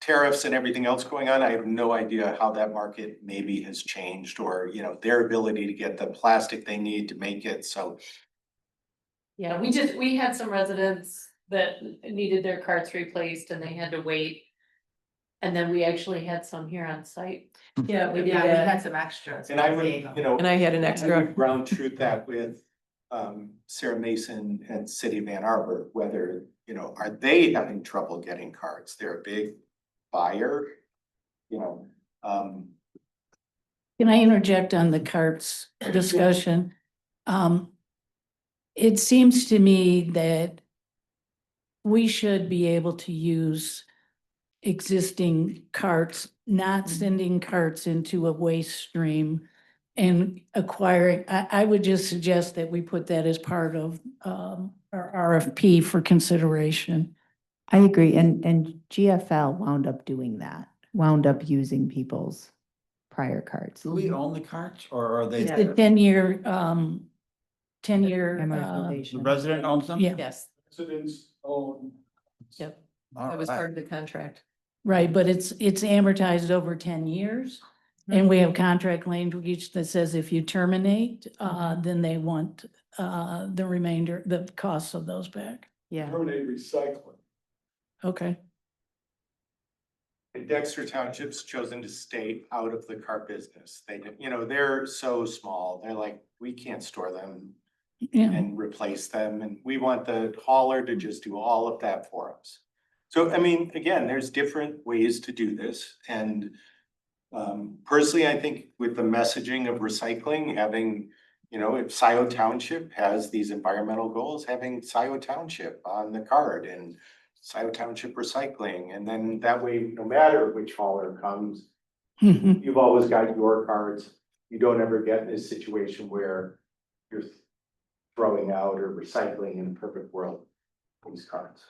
tariffs and everything else going on, I have no idea how that market maybe has changed or, you know, their ability to get the plastic they need to make it, so. Yeah, we had some residents that needed their carts replaced and they had to wait. And then we actually had some here on site. Yeah, we did. Yeah, we had some extras. And I would, you know. And I had an I extra. would ground truth that with Sarah Mason and City of Ann Arbor, whether, you know, are they having trouble getting carts? They're a big buyer, you know. can I interject on the carts discussion? It seems to me that we should be able to use existing carts, not sending carts into a waste stream and acquiring, I would just suggest that we put that as part of our RFP for consideration. I agree, and GFL wound up doing that, wound up using people's prior cards. Do we own the carts or are they? It's a 10-year, 10-year, The Amortization. resident owns them? yeah, Yes, Residents own. yep, All that was right. part of the contract. right, but it's amortized over 10 years. And we have contract language that says if you terminate, then they want the remainder, the costs of those back. Yeah. Terminate recycling. Okay. And Dexter Township's chosen to stay out of the cart business. They, you know, they're so small. They're like, we can't store them Yeah, and replace them. And we want the hauler to just do all of that for us. So, I mean, again, there's different ways to do this. And personally, I think with the messaging of recycling, having, you know, if Scio Township has these environmental goals, having Scio Township on the card and Scio Township recycling, and then that way, no matter which hauler comes, mhm. you've always got your cards. You don't ever get in this situation where you're throwing out or recycling in a perfect world these cards.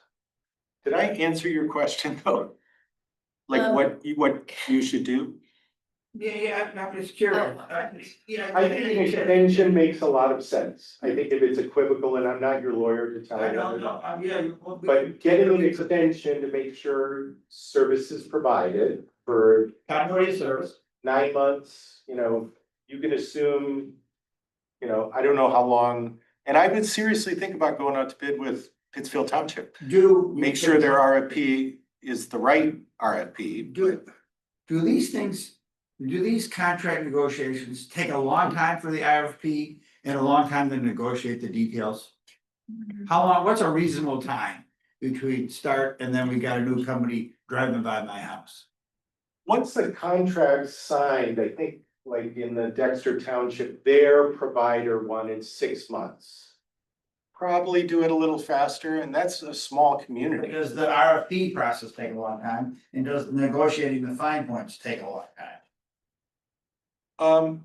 Did I answer your question though? Like what you should do? Yeah, I'm just curious. I think an extension makes a lot of sense. I think if it's equivocal, and I'm not your lawyer to tell you. But getting an extension to make sure service is provided for Continuity service. 9 months, you know, you can assume, you know, I don't know how long. And I would seriously think about going out to bid with Pittsfield Township. Make sure their RFP is the right RFP. Do these things, do these contract negotiations take a long time for the RFP and a long time to negotiate the details? How long, what's a reasonable time between start and then we got a new company driving by my house? Once the contract's signed, I think like in the Dexter Township, their provider wanted 6 months. Probably do it a little faster, and that's a small community. Does the RFP process take a long time and does negotiating the fine points take a long time?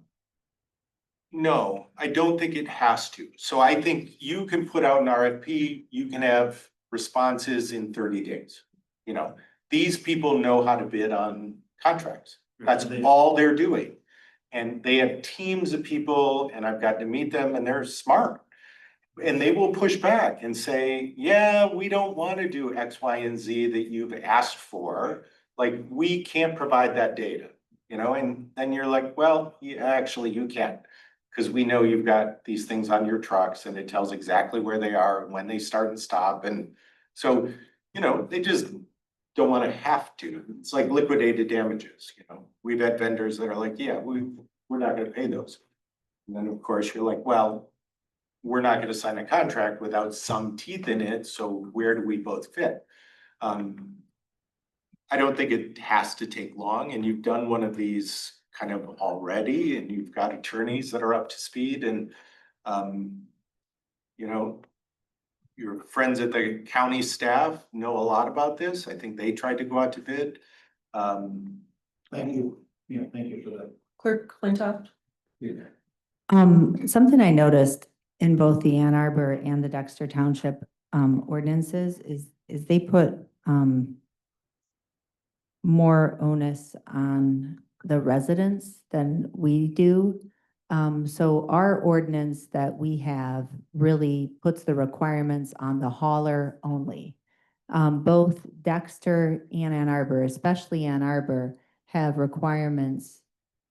No, I don't think it has to. So I think you can put out an RFP, you can have responses in 30 days. You know, these people know how to bid on contracts. That's all they're doing. And they have teams of people and I've got to meet them and they're smart. And they will push back and say, yeah, we don't want to do X, Y, and Z that you've asked for. Like, we can't provide that data, you know, and then you're like, well, yeah, actually you can. Because we know you've got these things on your trucks and it tells exactly where they are and when they start and stop. And so, you know, they just don't want to have to. It's like liquidated damages, you know. We've had vendors that are like, yeah, we're not gonna pay those. And then, of course, you're like, well, we're not gonna sign a contract without some teeth in it, so where do we both fit? I don't think it has to take long, and you've done one of these kind of already, and you've got attorneys that are up to speed and, you know, your friends at the county staff know a lot about this. I think they tried to go out to bid. Thank you. Yeah, thank you for that. Clerk Flintoff? Something I noticed in both the Ann Arbor and the Dexter Township ordinances is they put more onus on the residents than we do. So our ordinance that we have really puts the requirements on the hauler only. Both Dexter and Ann Arbor, especially Ann Arbor, have requirements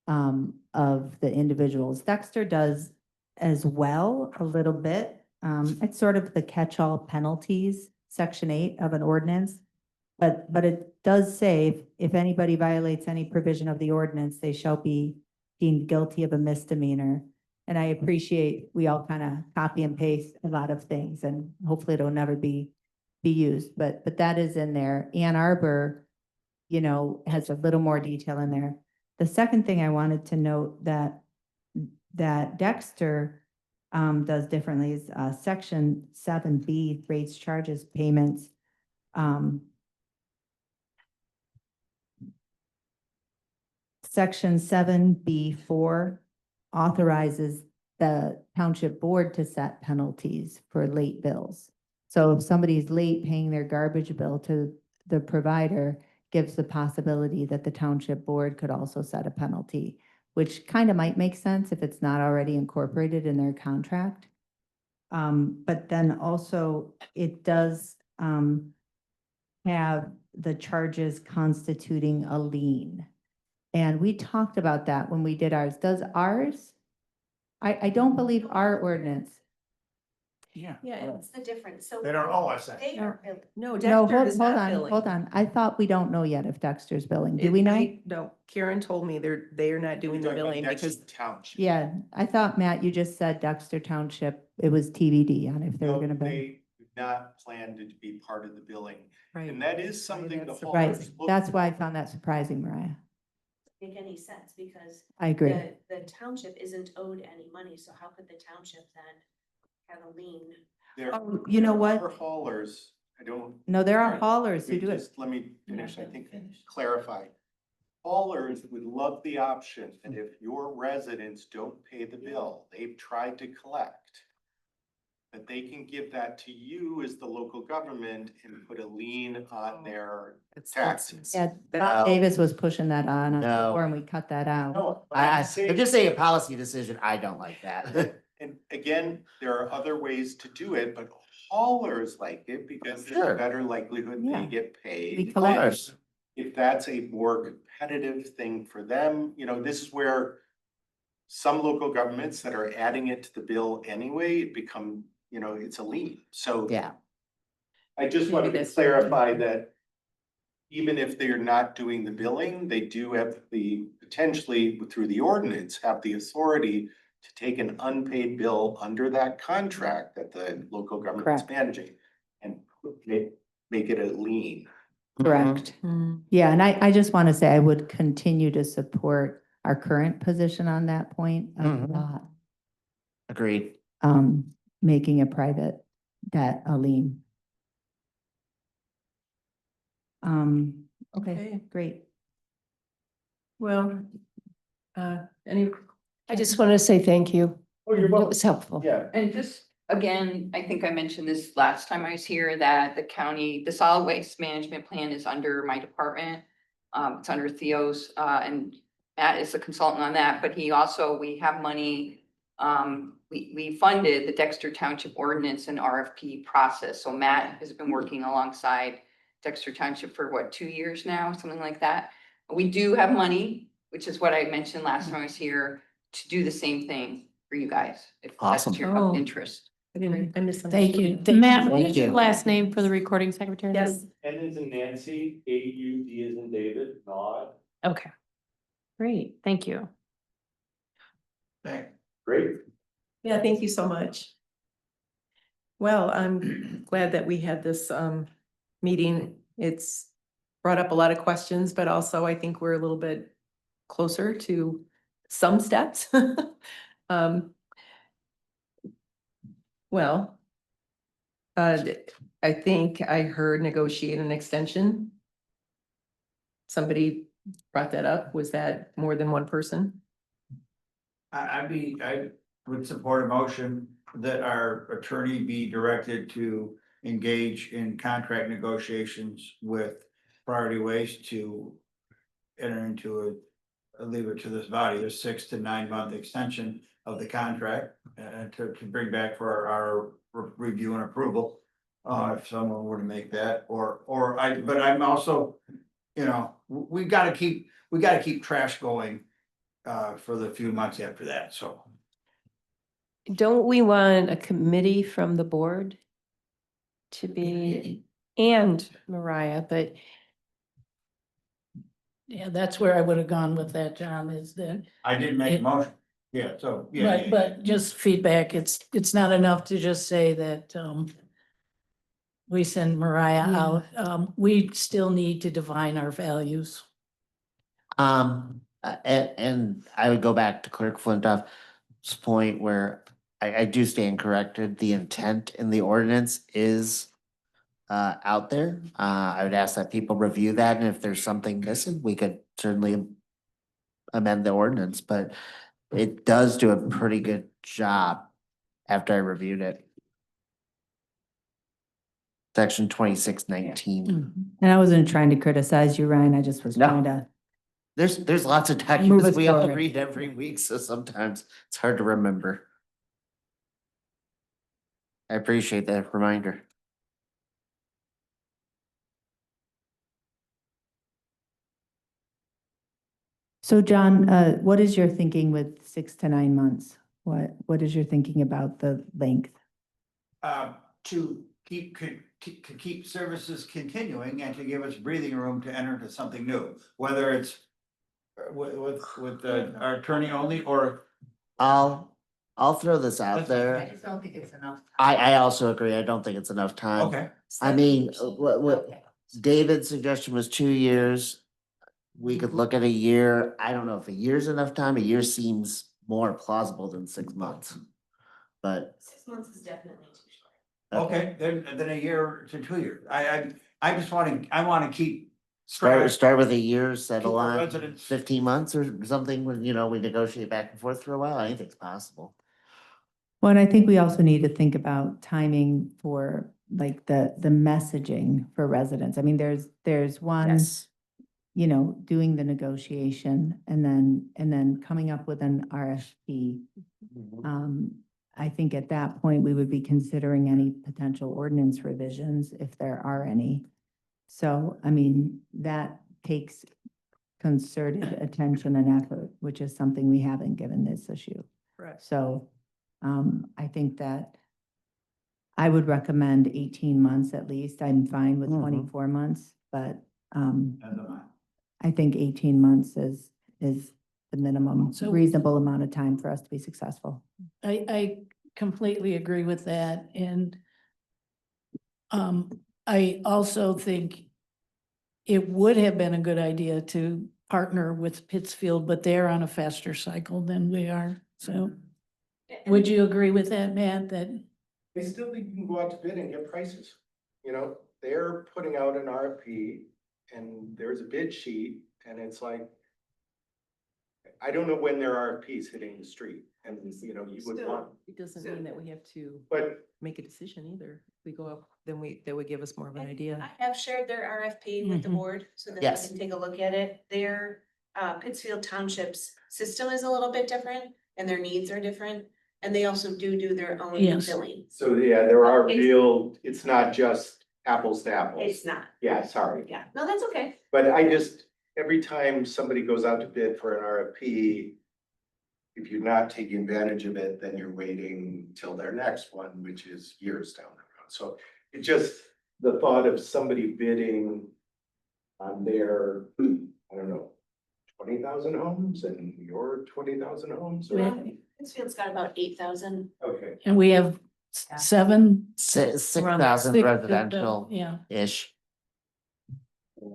of the individuals. Dexter does as well, a little bit. It's sort of the catch-all penalties, section 8 of an ordinance. But it does say if anybody violates any provision of the ordinance, they shall be deemed guilty of a misdemeanor. And I appreciate we all kind of copy and paste a lot of things and hopefully it'll never be used, but that is in there. Ann Arbor, you know, has a little more detail in there. The second thing I wanted to note that Dexter does differently is section 7B, rates, charges, payments. Section 7B4 authorizes the township board to set penalties for late bills. So if somebody's late paying their garbage bill to the provider, gives the possibility that the township board could also set a penalty, which kind of might make sense if it's not already incorporated in their contract. But then also it does have the charges constituting a lien. And we talked about that when we did ours. Does ours? I don't believe our ordinance. Yeah. Yeah. What's the difference? So They don't owe us that. they are building. No, No, Dexter hold is not on, billing. hold on. I thought we don't know yet if Dexter's billing. Do we know? No, Karen told me they are not doing the You're talking about billing because Dexter Township. Yeah, I thought, Matt, you just said Dexter Township. It was TBD on if they were No, gonna bill. they do not plan to be part of the billing. Right. And that is something the that's Right, haulers look. that's why I found that surprising, Mariah. Make any sense because I agree. the township isn't owed any money, so how could the township then have a lien? There- Oh, you know there what? are haulers, I don't. No, there are Sorry, haulers let who me do it. just- Let me finish, I think, clarify. Haulers would love the option that if your residents don't pay the bill, they've tried to collect, that they can give that to you as the local government and put a lien on their taxes. Yeah, That- Bob Davis was pushing that on us No. before and we cut that out. No, but I'm I'm saying- just saying a policy decision. I don't like that. And again, there are other ways to do it, but haulers like it because there's Sure. a better likelihood Yeah. they get paid. We collect. Of course. If that's a more competitive thing for them, you know, this is where some local governments that are adding it to the bill anyway, it become, you know, it's a lien. So Yeah. I just Maybe wanted to that's- clarify that even if they're not doing the billing, they do have the potentially through the ordinance, have the authority to take an unpaid bill under that contract that the local government is Correct. managing and make it a lien. Correct. Hmm. Yeah, and I just want to say I would continue to support our current position on that point of Mhm. not Agreed. making a private debt a lien. Okay, Okay. great. Well, any, I just want to say thank you. Oh, you're It was helpful. Yeah. And just, again, I think I mentioned this last time I was here, that the county, the solid waste management plan is under my department. It's under Theo's, and Matt is the consultant on that, but he also, we have money we funded the Dexter Township ordinance and RFP process. So Matt has been working alongside Dexter Township for what, 2 years now, something like that. We do have money, which is what I mentioned last time I was here, to do the same thing for you guys, if that's Awesome. your Oh. interest. I didn't, I misunderstood. Thank you. Matt, Thank what is your you. last name for the recording secretary? Yes, N is in Nancy, AUD is in David, nod. Okay. Great, thank you. Thank- Great. yeah, thank you so much. Well, I'm glad that we had this meeting. It's brought up a lot of questions, but also I think we're a little bit closer to some steps. Well, I think I heard negotiate an extension. Somebody brought that up. Was that more than one person? I would support a motion that our attorney be directed to engage in contract negotiations with Priority Waste to enter into leave it to this body, a 6 to 9 month extension of the contract, to bring back for our review and approval. If someone were to make that, but I'm also, you know, we gotta keep trash going for the few months after that, so. Don't we want a committee from the board to be, and Mariah, but Yeah, that's where I would have gone with that, John, is that, I didn't make a motion, yeah, so, yeah. but just feedback, it's not enough to just say that, we send Mariah Yeah. out, we still need to define our values. And I would go back to Clerk Flintoff's point where I do stand corrected. The intent in the ordinance is out there. I would ask that people review that, and if there's something missing, we could certainly amend the ordinance, but it does do a pretty good job after I reviewed it. Section 2619. And I wasn't trying to criticize you, Ryan. I just was No. trying to, There's lots of Move documents us we all forward. read every week, so sometimes it's hard to remember. I appreciate that reminder. so John, what is your thinking with 6 to 9 months? What is your thinking about the length? To keep services continuing and to give us breathing room to enter into something new, whether it's with our attorney only or. I'll throw this out there. just don't think it's enough. I also agree. I don't think it's enough time. Okay, I mean, what David's suggestion was 2 years. We could look at a year. I don't know if a year's enough time. A year seems more plausible than 6 months. But 6 months is definitely too short. okay, then a year to 2 years. I just I wanna keep. start with a year, settle Keep our on residents- 15 months or something when, you know, we negotiate back and forth for a while. Anything's possible. Well, and I think we also need to think about timing for like the messaging for residents. I mean, there's one, Yes. you know, doing the negotiation and then coming up with an RFP. I think at that point, we would be considering any potential ordinance revisions if there are any. So, I mean, that takes concerted attention and effort, which is something we haven't given this issue. Correct. So, I think that I would recommend 18 months at least. I'm fine with Mhm. 24 months, but, As am I. I think 18 months is the minimum So- reasonable amount of time for us to be successful. I completely agree with that, and I also think it would have been a good idea to partner with Pittsfield, but they're on a faster cycle than we are, so. Would you agree with that, Matt, that? They still can go out to bid and get prices. You know, they're putting out an RFP and there's a bid sheet and it's like, I don't know when their RFP is hitting the street and, you know, you would Still, want, it doesn't mean that we have to but make a decision either. If we go up, then that would give us more of an idea. I have shared their RFP with the Mhm. board so that Yes. they can take a look at it. Their Pittsfield Township's system is a little bit different and their needs are different. And they also do their own Yes. billing. So, yeah, there are It's- real, it's not just apples to apples. It's not, Yeah, sorry. yeah, no, that's okay. But I just, every time somebody goes out to bid for an RFP, if you're not taking advantage of it, then you're waiting till their next one, which is years down the road. So it just, the thought of somebody bidding on their, I don't know, 20,000 homes and your 20,000 homes, or, Pittsfield's got about 8,000. okay. And we have 7. 6,000 six- residential-ish. Yeah.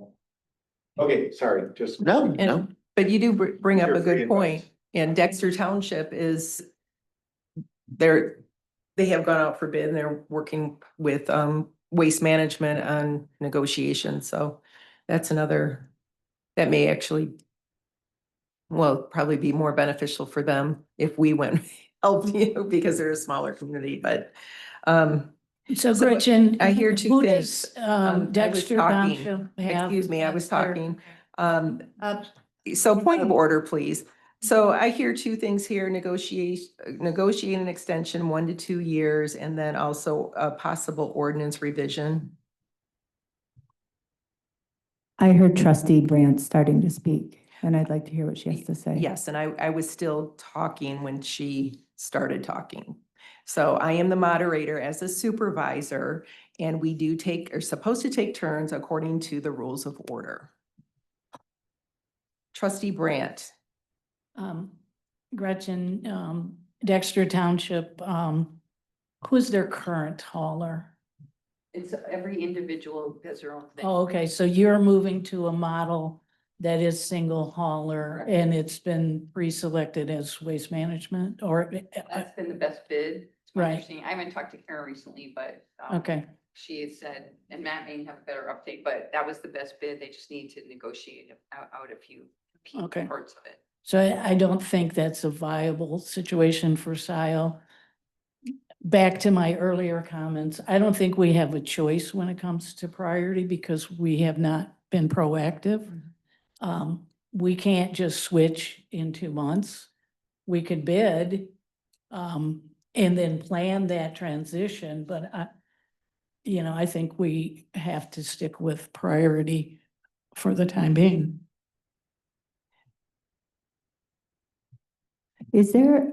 Okay, sorry, just. No, no. And, but you do bring up You're a free good advice. point. And Dexter Township is, they have gone out for bid and they're working with Waste Management on negotiations. So that's another, that may actually, well, probably be more beneficial for them if we went help you because they're a smaller community, but So So, Gretchen. I hear two who things. does, I was Dexter talking. Township have excuse me, I was as their- talking. So point of order, please. So I hear two things here, negotiate an extension 1 to 2 years, and then also a possible ordinance revision. I heard trustee Brandt starting to speak, and I'd like to hear what she has to say. Yes, and I was still talking when she started talking. So I am the moderator as a supervisor, and we do are supposed to take turns according to the rules of order. Trustee Brandt. Gretchen, Dexter Township, who's their current hauler? It's every individual has their own thing. Oh, okay, so you're moving to a model that is single hauler and it's been pre-selected as waste management or? That's been the best bid. It's my Right. understanding. I haven't talked to Karen recently, but Okay, she had said, and Matt may have a better update, but that was the best bid. They just need to negotiate out a few key Okay. parts of it. so I don't think that's a viable situation for Scio. Back to my earlier comments, I don't think we have a choice when it comes to priority because we have not been proactive. We can't just switch in 2 months. We could bid, and then plan that transition, but I think we have to stick with priority for the time being. Is there,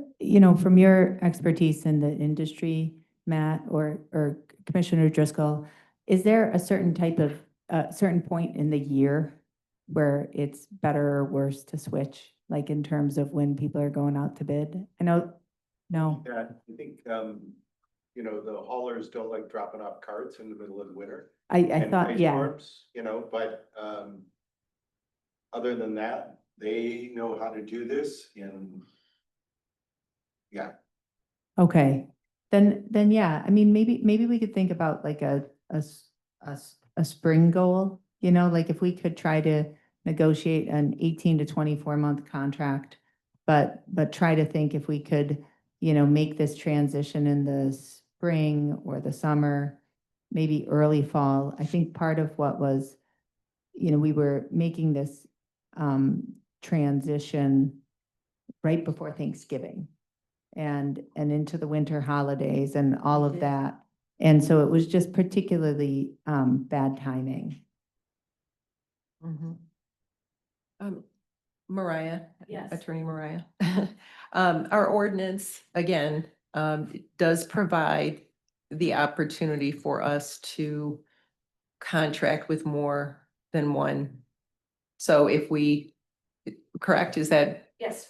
from your expertise in the industry, Matt, or Commissioner Driscoll, is there a certain certain point in the year where it's better or worse to switch, like in terms of when people are going out to bid? I know, no, Yeah, I think, the haulers don't like dropping off carts in the middle of the winter. I and thought, ice yeah, storms, but, other than that, they know how to do this and. Yeah, okay. Then, yeah, I mean, maybe we could think about like a spring goal, like if we could try to negotiate an 18 to 24-month contract, but try to think if we could, make this transition in the spring or the summer, maybe early fall. I think part of what was, we were making this transition right before Thanksgiving and into the winter holidays and all of that. And so it was just particularly bad timing. Mariah. Yes. Attorney Mariah. Our ordinance, again, does provide the opportunity for us to contract with more than one. So if we, correct, is that, Yes.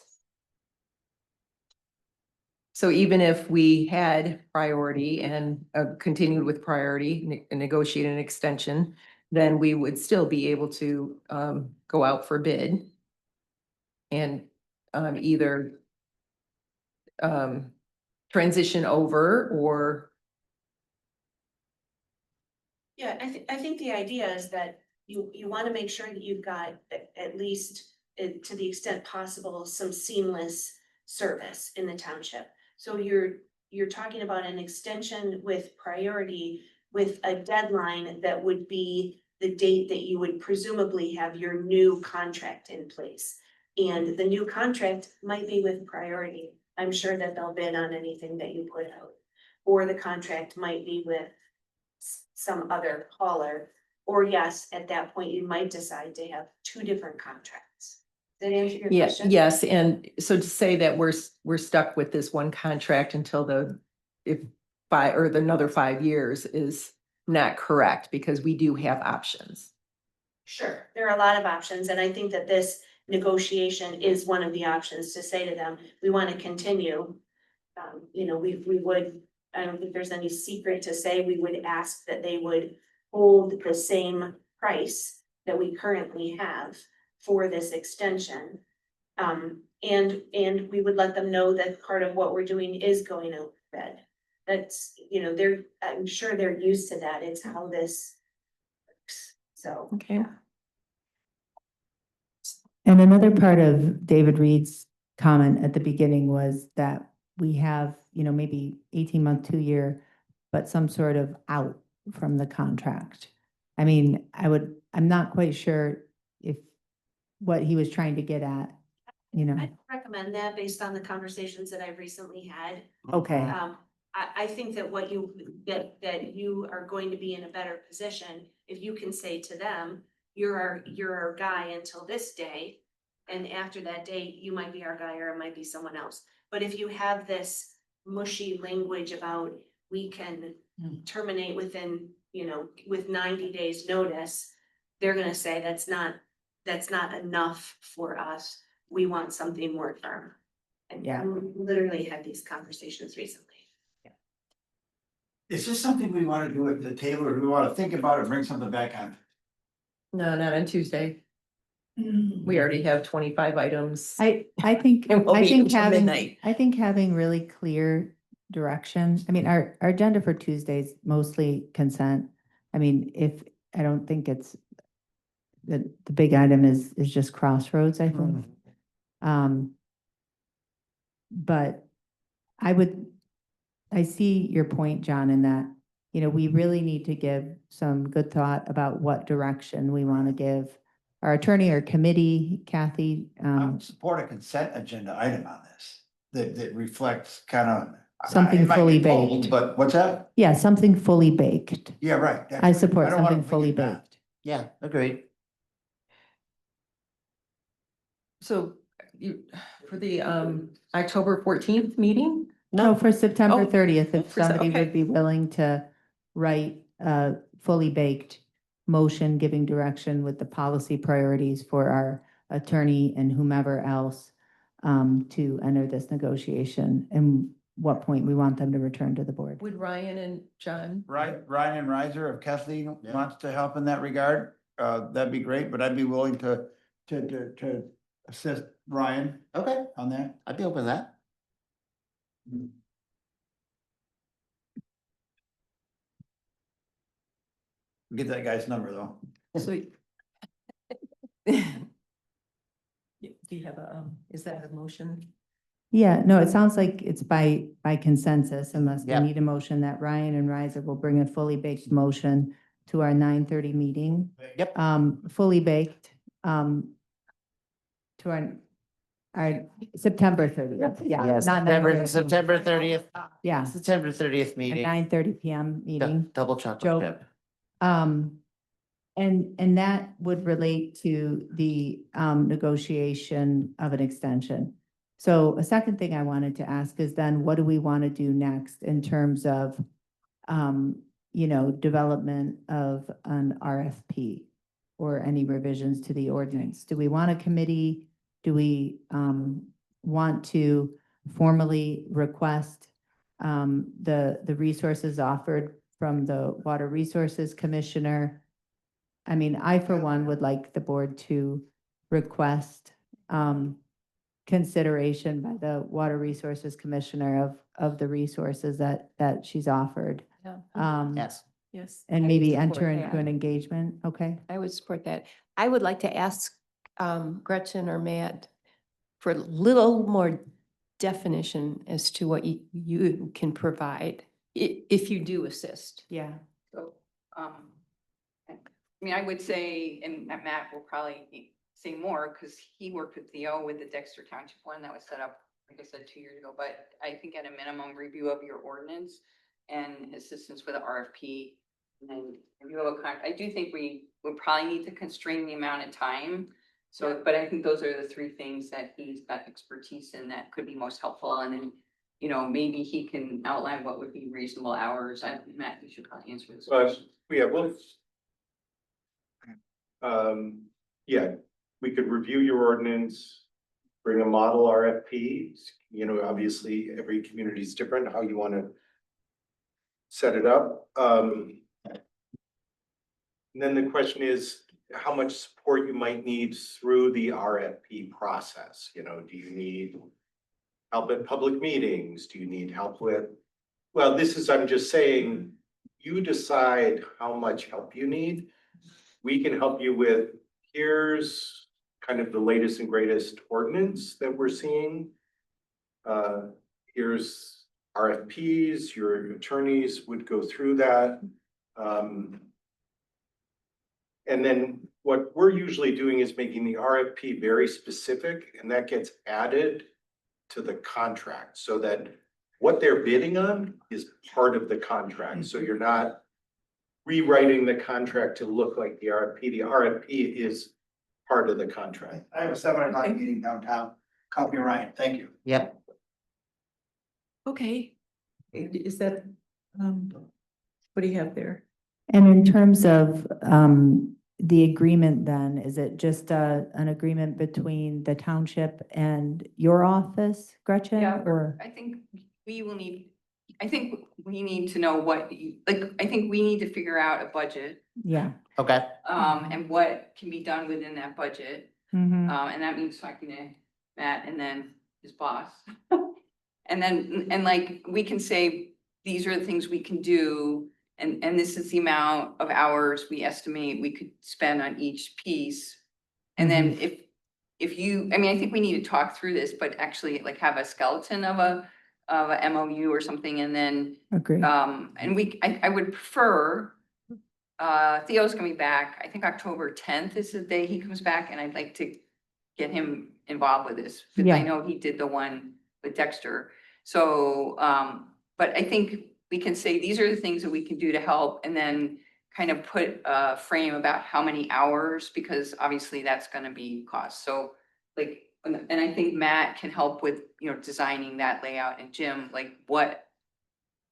so even if we had priority and continued with priority, negotiate an extension, then we would still be able to go out for bid and either transition over or. Yeah, I think the idea is that you want to make sure that you've got at least, to the extent possible, some seamless service in the township. So you're talking about an extension with priority with a deadline that would be the date that you would presumably have your new contract in place. And the new contract might be with priority. I'm sure that they'll bid on anything that you put out. Or the contract might be with some other hauler. Or yes, at that point, you might decide to have two different contracts. Did that answer your Yes, question? yes, and so to say that we're stuck with this one contract until another 5 years is not correct, because we do have options. Sure, there are a lot of options, and I think that this negotiation is one of the options to say to them, we want to continue. We would, I don't think there's any secret to say, we would ask that they would hold the same price that we currently have for this extension. And we would let them know that part of what we're doing is going out for bid. That's, I'm sure they're used to that, it's how this works, so. Okay. And another part of David Reed's comment at the beginning was that we have, maybe 18-month, 2-year, but some sort of out from the contract. I mean, I'm not quite sure if what he was trying to get at, I recommend that based on the conversations that I've recently had. Okay, I think that that you are going to be in a better position if you can say to them, you're our guy until this day. And after that date, you might be our guy or it might be someone else. But if you have this mushy language about we can terminate within, with 90 days notice, they're gonna say that's not enough for us. We want something more firm. And Yeah. we literally had these conversations recently. Is this something we want to do at the table, or do we want to think about it, and bring something back on? No, not on Tuesday. We already have 25 items. I think, And we'll I be think until having, midnight. I think having really clear direction. I mean, our agenda for Tuesdays mostly consent. I mean, I don't think it's, the big item is just Crossroads, I think. But I see your point, John, in that, we really need to give some good thought about what direction we want to give our attorney or committee, Kathy. I would support a consent agenda item on this that reflects kind of. Something fully baked. But what's that? Yeah, something fully baked. Yeah, right. I support don't wanna something fully bring it back. baked. Yeah, agreed. So for the October 14th meeting? No, for September Oh, 30th, if for Sep- somebody okay. would be willing to write a fully baked motion giving direction with the policy priorities for our attorney and whomever else to enter this negotiation, and what point we want them to return to the board. Would Ryan and John? Right, Ryan and Riser, if Kathleen wants to help in that regard, that'd be great, but I'd be willing to assist Ryan Okay, on that. I'd be open to that. Get that guy's number though. So. Do you have is that a motion? Yeah, no, it sounds like it's by consensus, unless we Yeah. need a motion that Ryan and Riser will bring a fully baked motion to our 9:30 meeting. Yep. Fully baked, to our September 30th, yeah. Yes, not September 9:30. September 30th, Yeah, September 30th at meeting. 9:30 PM meeting. Double chocolate Joe. chip. And that would relate to the negotiation of an extension. So a second thing I wanted to ask is then what do we want to do next in terms of, development of an RFP or any revisions to the ordinance? Do we want a committee? Do we want to formally request the resources offered from the Water Resources Commissioner? I mean, I, for one, would like the board to request consideration by the Water Resources Commissioner of the resources that she's offered. Yeah. Yes. Yes. And I maybe would enter support into that. an engagement, okay? I would support that. I would like to ask Gretchen or Matt for a little more definition as to what you can provide, if you do assist. Yeah. So, I mean, I would say, and Matt will probably say more, because he worked with Theo with the Dexter Township one that was set up like I said, 2 years ago, but I think at a minimum, review of your ordinance and assistance with the RFP. And then review of a I do think we would probably need to constrain the amount of time. So, but I think those are the three things that he's got expertise in that could be most helpful. And then, you know, maybe he can outline what would be reasonable hours. Matt, you should probably answer this But, question. yeah, well. Yeah, we could review your ordinance, bring a model RFP, you know, obviously every community is different, how you wanna set it up. And then the question is, how much support you might need through the RFP process, you know, do you need help at public meetings? Do you need help with, well, this is, I'm just saying, you decide how much help you need. We can help you with, here's kind of the latest and greatest ordinance that we're seeing. Here's RFPs, your attorneys would go through that. And then what we're usually doing is making the RFP very specific, and that gets added to the contract so that what they're bidding on is part of the contract. So you're not rewriting the contract to look like the RFP. The RFP is part of the contract. I have a 7 o'clock meeting downtown. Copy Ryan, thank you. Yep. Okay. Is that, what do you have there? And in terms of the agreement then, is it just an agreement between the township and your office, Gretchen? Yeah, Or, I think we will need, I think we need to know what, I think we need to figure out a budget, yeah. Okay. and what can be done within that budget. Mhm. And that means talking to Matt and then his boss. And then, and like, we can say, these are the things we can do. And this is the amount of hours we estimate we could spend on each piece. And then if you, I mean, I think we need to talk through this, but actually like have a skeleton of a MOU or something, and then, Agree. and I would prefer, Theo's coming back, I think October 10th is the day he comes back, and I'd like to get him involved with this, because I Yeah. know he did the one with Dexter. So, but I think we can say, these are the things that we can do to help, and then kind of put a frame about how many hours, because obviously that's gonna be cost. So like, and I think Matt can help with, you know, designing that layout, and Jim, like what,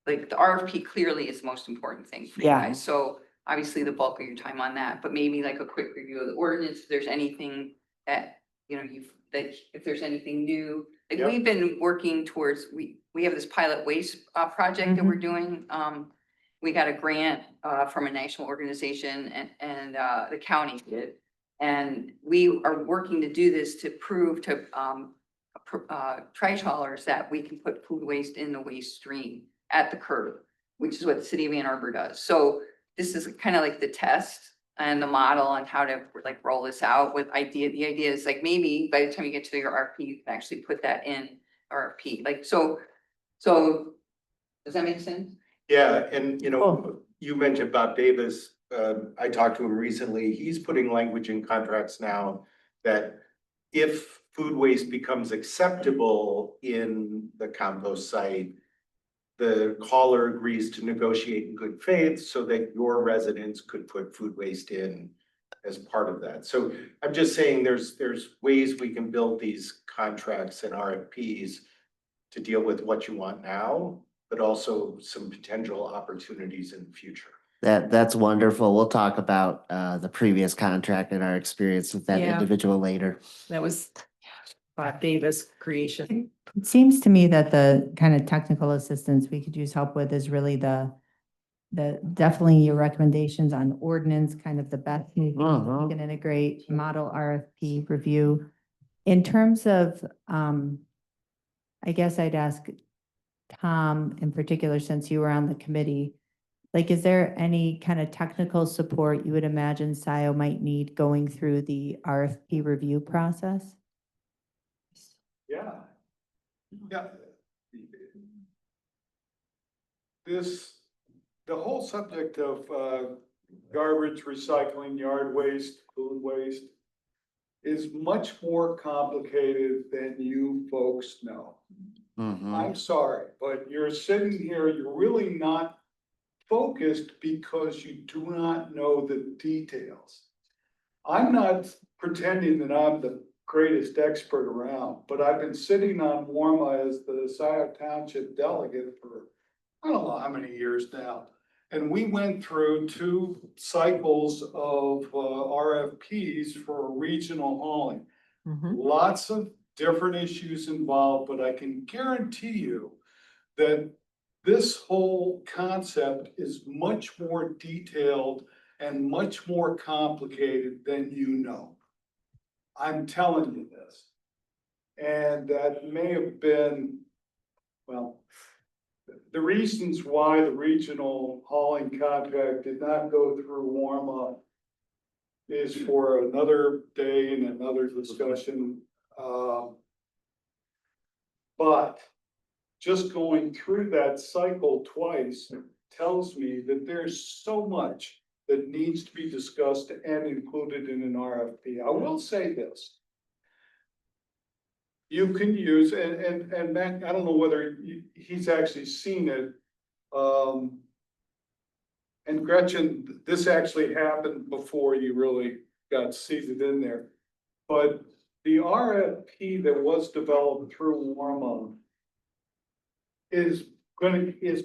like the RFP clearly is the most important thing for you Yeah. guys. So obviously the bulk of your time on that, but maybe like a quick review of the ordinance, if there's anything that, you know, that if there's anything new. Like Yep. we've been working towards, we have this pilot waste project that we're doing. We got a grant from a national organization, and the county did. And we are working to do this to prove to trash haulers that we can put food waste in the waste stream at the curb, which is what the city of Ann Arbor does. So this is kind of like the test and the model on how to like roll this out with the idea is like, maybe by the time you get to your RFP, you can actually put that in RFP, like, so does that make sense? Yeah, and you know, Cool. you mentioned Bob Davis, I talked to him recently, he's putting language in contracts now that if food waste becomes acceptable in the compost site, the caller agrees to negotiate in good faith so that your residents could put food waste in as part of that. So I'm just saying there's ways we can build these contracts and RFPs to deal with what you want now, but also some potential opportunities in the future. That's wonderful. We'll talk about the previous contract and our experience with that Yeah. individual later. That was Bob Davis creation. It seems to me that the kind of technical assistance we could use help with is really the definitely your recommendations on ordinance, kind of the best we can integrate, model RFP review. In terms of, I guess I'd ask Tom in particular, since you were on the committee, like, is there any kind of technical support you would imagine Scio might need going through the RFP review process? Yeah. Yeah. The whole subject of garbage, recycling, yard waste, food waste, is much more complicated than you folks know. Mhm. I'm sorry, but you're sitting here, you're really not focused because you do not know the details. I'm not pretending that I'm the greatest expert around, but I've been sitting on WARMA as the Scio Township delegate for, I don't know how many years now. And we went through 2 cycles of RFPs for regional hauling. Mhm. Lots of different issues involved, but I can guarantee you that this whole concept is much more detailed and much more complicated than you know. I'm telling you this. And that may have been, well, the reasons why the regional hauling contract did not go through WARMA is for another day and another discussion. But just going through that cycle twice tells me that there's so much that needs to be discussed and included in an RFP. I will say this. You can use, and Matt, I don't know whether he's actually seen it. And Gretchen, this actually happened before you really got seated in there. But the RFP that was developed through WARMA is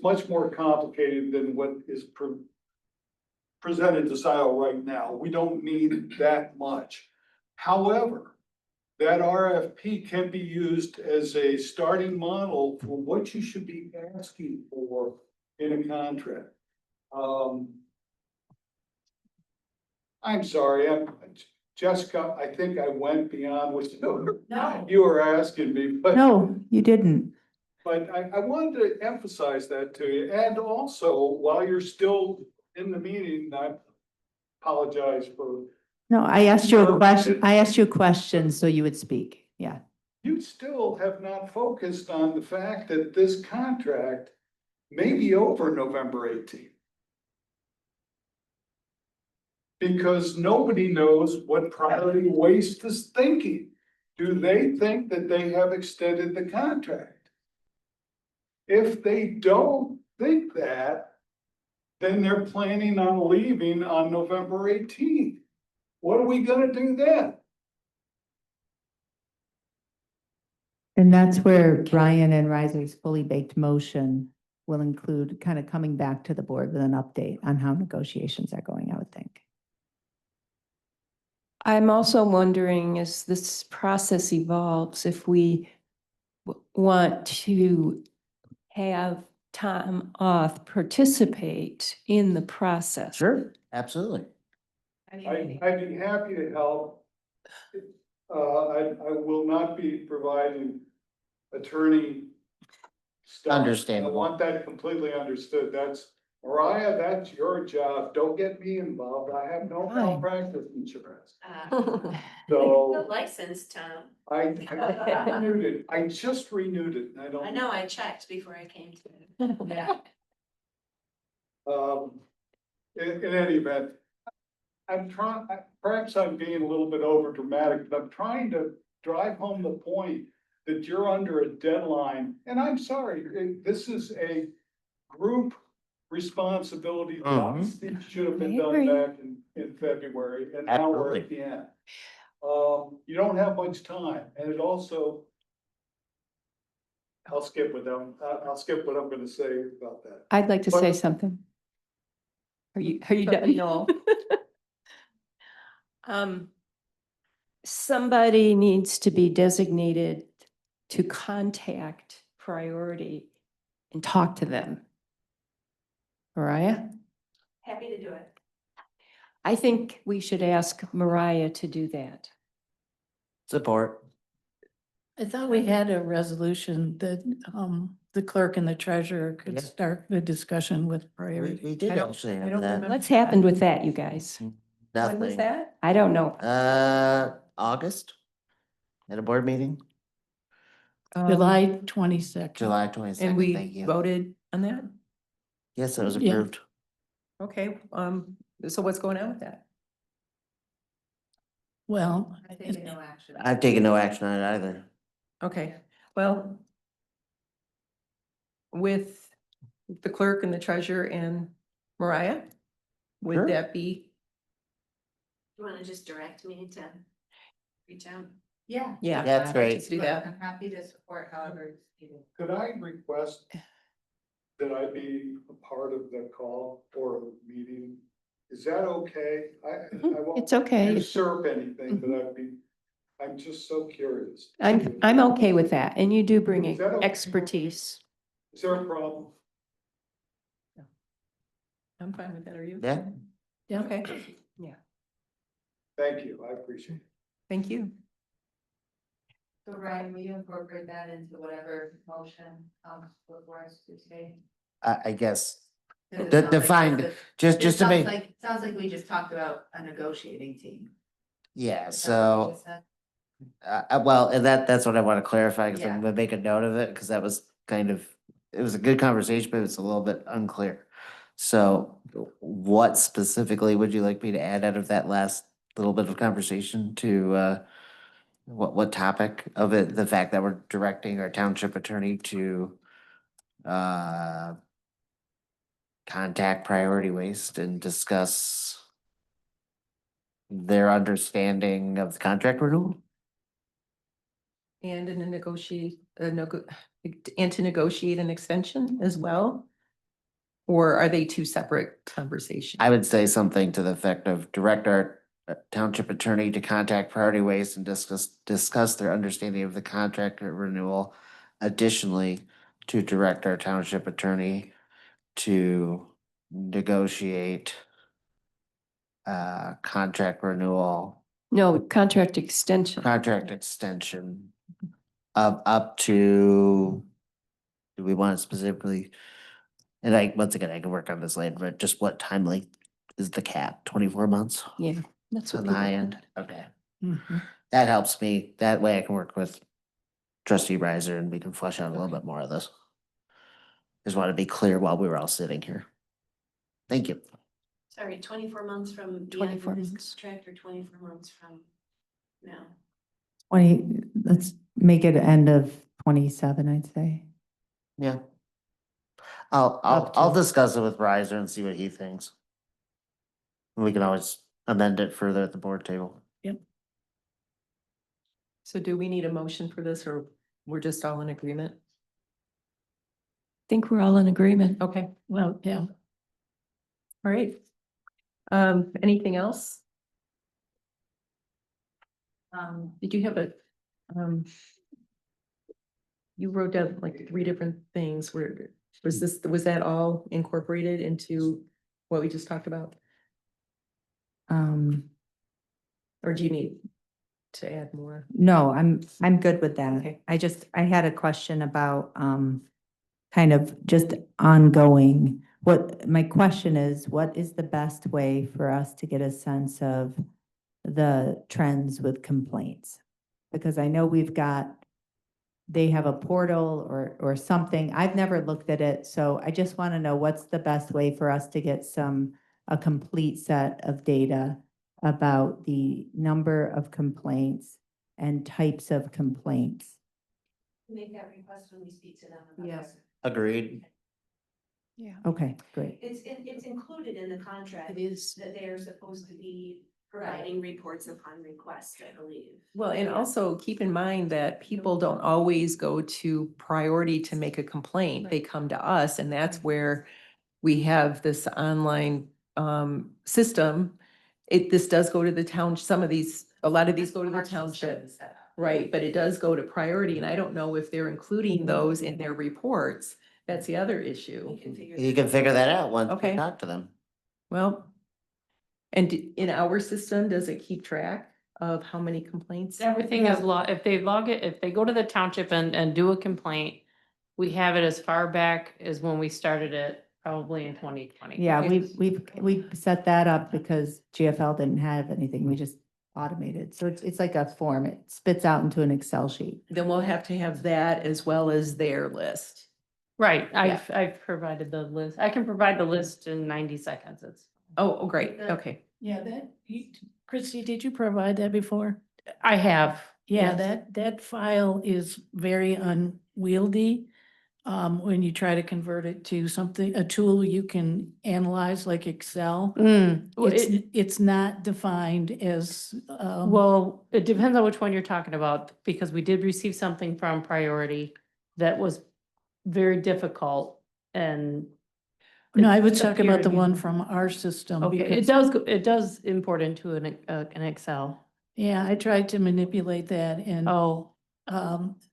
much more complicated than what is presented to Scio right now. We don't need that much. However, that RFP can be used as a starting model for what you should be asking for in a contract. I'm sorry, Jessica, I think I went beyond what you were asking me, but. No, you didn't. But I wanted to emphasize that to you, and also, while you're still in the meeting, I apologize for. No, I asked you a question. I asked you a question so you would speak. Yeah. You still have not focused on the fact that this contract may be over November 18th. Because nobody knows what Priority Waste is thinking. Do they think that they have extended the contract? If they don't think that, then they're planning on leaving on November 18th. What are we gonna do then? And that's where Brian and Riser's fully baked motion will include kind of coming back to the board with an update on how negotiations are going, I would think. I'm also wondering, as this process evolves, if we want to have Tom Oth participate in the process. Sure, absolutely. I'd be happy to help. I will not be providing attorney stuff. Understandable. I want that completely understood. That's, Mariah, that's your job. Don't get me involved. I have no Fine. malpractice insurance. So Licensed, Tom. I renewed it. I just renewed it. And I don't. I know, I checked before I came to. Yeah. In any event, I'm trying, perhaps I'm being a little bit over dramatic, but I'm trying to drive home the point that you're under a deadline. And I'm sorry, this is a group responsibility. Mhm. It should have been I done agree. back in February, and now we're at Absolutely. the end. You don't have much time, and it also. I'll skip what I'm gonna say about that. I'd like to But- say something. Are you done? No. Somebody needs to be designated to contact Priority and talk to them. Mariah? Happy to do it. I think we should ask Mariah to do that. Support. I thought we had a resolution that the clerk and the treasurer Yeah. could start the discussion with We priority. did I don't- actually I have don't that. remember. What's happened with that, you guys? When was Nothing. that? I don't know. August? At a board meeting? July 22nd. July And 22nd, we thank you. voted on that? Yes, it was Yeah. approved. Okay, so what's going on with that? Well, I've taken no action. I've taken no action on it either. Okay, well. With the clerk and the treasurer and Mariah, would Sure. that be, You wanna just direct me to reach out? Yeah. yeah. That's great. Let's do that. I'm happy to support however it's needed. Could I request that I be a part of the call or a meeting? Is that okay? I won't It's okay. usurp anything, but I'm just so curious. I'm okay with that, and you do bring Is that okay? expertise. Is there a problem? I'm fine with that, are you? Yeah. Yeah, okay, Thank you, I appreciate it. thank you. So Ryan, will you incorporate that into whatever motion, for us to today? I guess, 'Cause it De- sounds like defined, this is- just it to sounds make, like- Sounds like we just talked about a negotiating team. yeah, Is that what you so, said? well, and that's what I want to clarify, because I'm Yeah. gonna make a note of it, because that was kind of, it was a good conversation, but it's a little bit unclear. So what specifically would you like me to add out of that last little bit of conversation to, what topic of it, the fact that we're directing our township attorney to, contact Priority Waste and discuss their understanding of the contract renewal? And in a and to negotiate an extension as well? Or are they two separate conversations? I would say something to the effect of direct our township attorney to contact Priority Waste and discuss their understanding of the contract renewal. Additionally, to direct our township attorney to negotiate contract renewal, No, contract extension. contract extension of up to, do we want it specifically? And once again, I can work on this later, but just what time length is the cap? 24 months? Yeah, that's On what the we high did. end, okay. Mhm. That helps me. That way I can work with trustee Riser and we can flesh out a little bit more of this. Just want to be clear while we were all sitting here. Thank you. Sorry, 24 months from the end 24 of this months. contract or 24 months from now? 20, let's make it end of 27, I'd say. Yeah. I'll Up I'll to. discuss it with Riser and see what he thinks. We can always amend it further at the board table. So do we need a motion for this, or we're just all in agreement? Think we're all in agreement. Okay, Well, yeah. all right. Anything else? Did you have you wrote down like 3 different things where, was that all incorporated into what we just talked about? Or do you need to add more? No, I'm good with that. Okay. I had a question about, kind of just ongoing. My question is, what is the best way for us to get a sense of the trends with complaints? Because I know they have a portal or something. I've never looked at it, so I just want to know what's the best way for us to get a complete set of data about the number of complaints and types of complaints. Make that request when we speak to them. about Yeah. this. Agreed. Okay, great. It's included in the contract. It is. That they are supposed to be providing reports upon request, I believe. Well, and also keep in mind that people don't always go to Priority to make a complaint. They come to us, and that's where we have this online system. This does go to the town, a lot of these go to the township. Right, but it does go to Priority, and I don't know if they're including those in their reports. That's the other issue. We can figure. You can figure that out once we Okay. talk to them. Well, and in our system, does it keep track of how many complaints? Everything is if they log it, if they go to the township and do a complaint, we have it as far back as when we started it, probably in 2020. Yeah, Okay. we set that up because GFL didn't have anything. We just automated. So it's like a form. It spits out into an Excel sheet. Then we'll have to have that as well as their list. Right, Yeah. I've provided the list. I can provide the list in 90 seconds. It's Oh, great, okay. Yeah, that, Christy, did you provide that before? I have. Yeah, yes. that file is very unwieldy. When you try to convert it to something, a tool you can analyze like Excel. Well, It's not defined as, well, it depends on which one you're talking about, because we did receive something from Priority that was very difficult and. no, I it was talking about the appeared- one from our system. Okay, because- it does import into an Excel. Yeah, I tried to manipulate that and. Oh,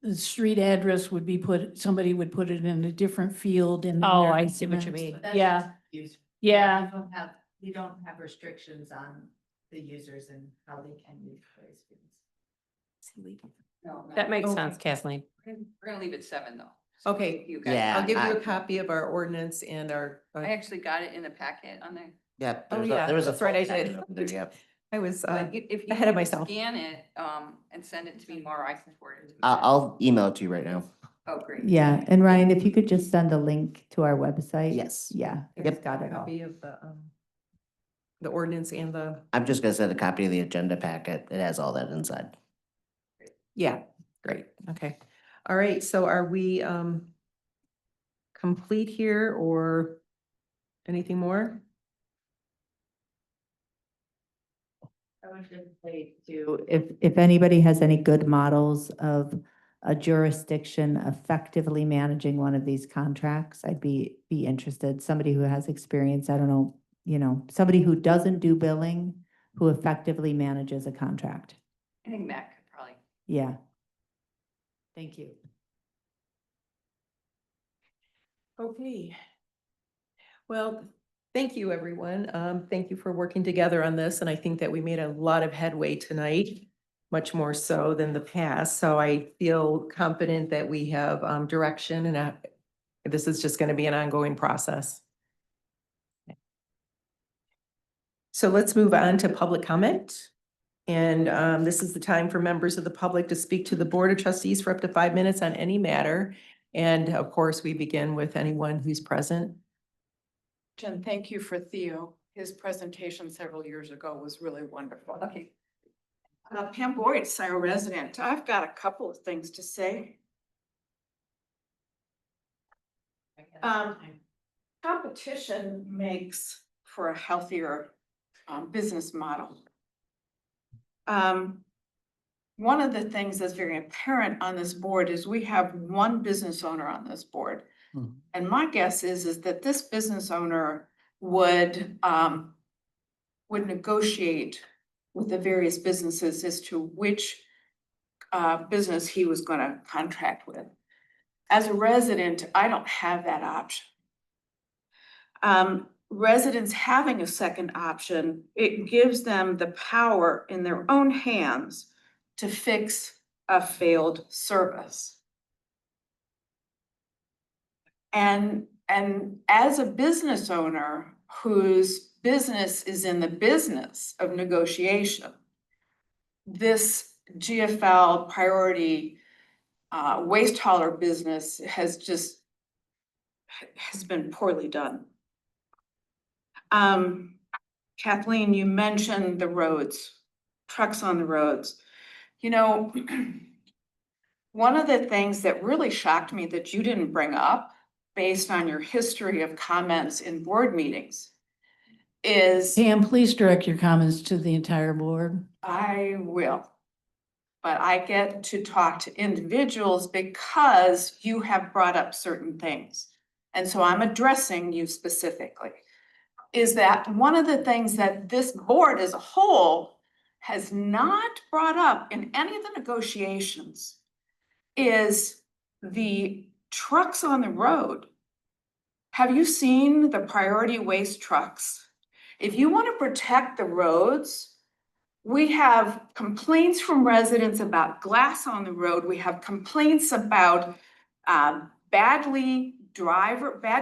The street address would be somebody would put it in a different field in. oh, their I see what you documents. mean. Yeah, yeah. You don't have restrictions on the users and how they can use those fields. No, That makes Okay. sense, Kathleen. we're gonna leave it 7 though. So Okay. You guys. Yeah. I'll give you I- a copy of our ordinance and our. I actually got it in the packet on there. Yep. Oh, there was yeah, there was a that's right, I full- did. Yep. I was, But if you ahead of wanna myself. Scan it, and send it to me tomorrow, I can forward it. to you. I'll email it to you right now. Oh, great. Yeah, and Ryan, if you could just send a link to our website. Yes. Yeah, Yep. it's got it all. copy of the ordinance and the, I'm just gonna send a copy of the agenda packet. It has all that inside. yeah, great, okay. All right, so are we, complete here or anything more? I would just say too, if anybody has any good models of a jurisdiction effectively managing one of these contracts, I'd be interested. Somebody who has experience, I don't know, somebody who doesn't do billing, who effectively manages a contract. I think Matt could probably. Yeah. Thank you. Okay. Well, thank you, everyone. Thank you for working together on this, and I think that we made a lot of headway tonight, much more so than the past. So I feel confident that we have direction, and this is just going to be an ongoing process. So let's move on to public comment. And this is the time for members of the public to speak to the Board of Trustees for up to 5 minutes on any matter. And of course, we begin with anyone who's present. Jen, thank you for Theo. His presentation several years ago was really wonderful. Okay. Pam Boyd, Scio resident. I've got a couple of things to say. Competition makes for a healthier business model. One of the things that's very apparent on this board is we have one business owner on this board. And my guess is that this business owner would negotiate with the various businesses as to which business he was gonna contract with. As a resident, I don't have that option. Residents having a second option, it gives them the power in their own hands to fix a failed service. And as a business owner whose business is in the business of negotiation, this GFL priority waste hauler business has been poorly done. Kathleen, you mentioned the roads, trucks on the roads. One of the things that really shocked me that you didn't bring up, based on your history of comments in board meetings, is Pam, please direct your comments to the entire board. I will. But I get to talk to individuals because you have brought up certain things. And so I'm addressing you specifically. Is that one of the things that this board as a whole has not brought up in any of the negotiations is the trucks on the road. Have you seen the priority waste trucks? If you want to protect the roads, we have complaints from residents about glass on the road. We have complaints about bad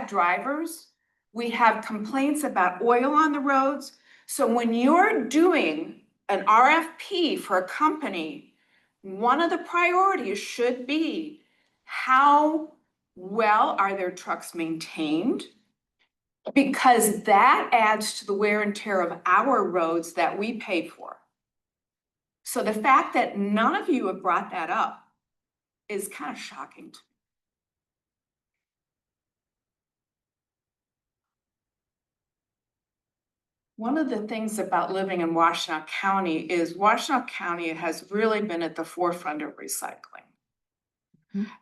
drivers. We have complaints about oil on the roads. So when you're doing an RFP for a company, one of the priorities should be how well are their trucks maintained? Because that adds to the wear and tear of our roads that we pay for. So the fact that none of you have brought that up is kind of shocking to me. One of the things about living in Washtenaw County is Washtenaw County has really been at the forefront of recycling.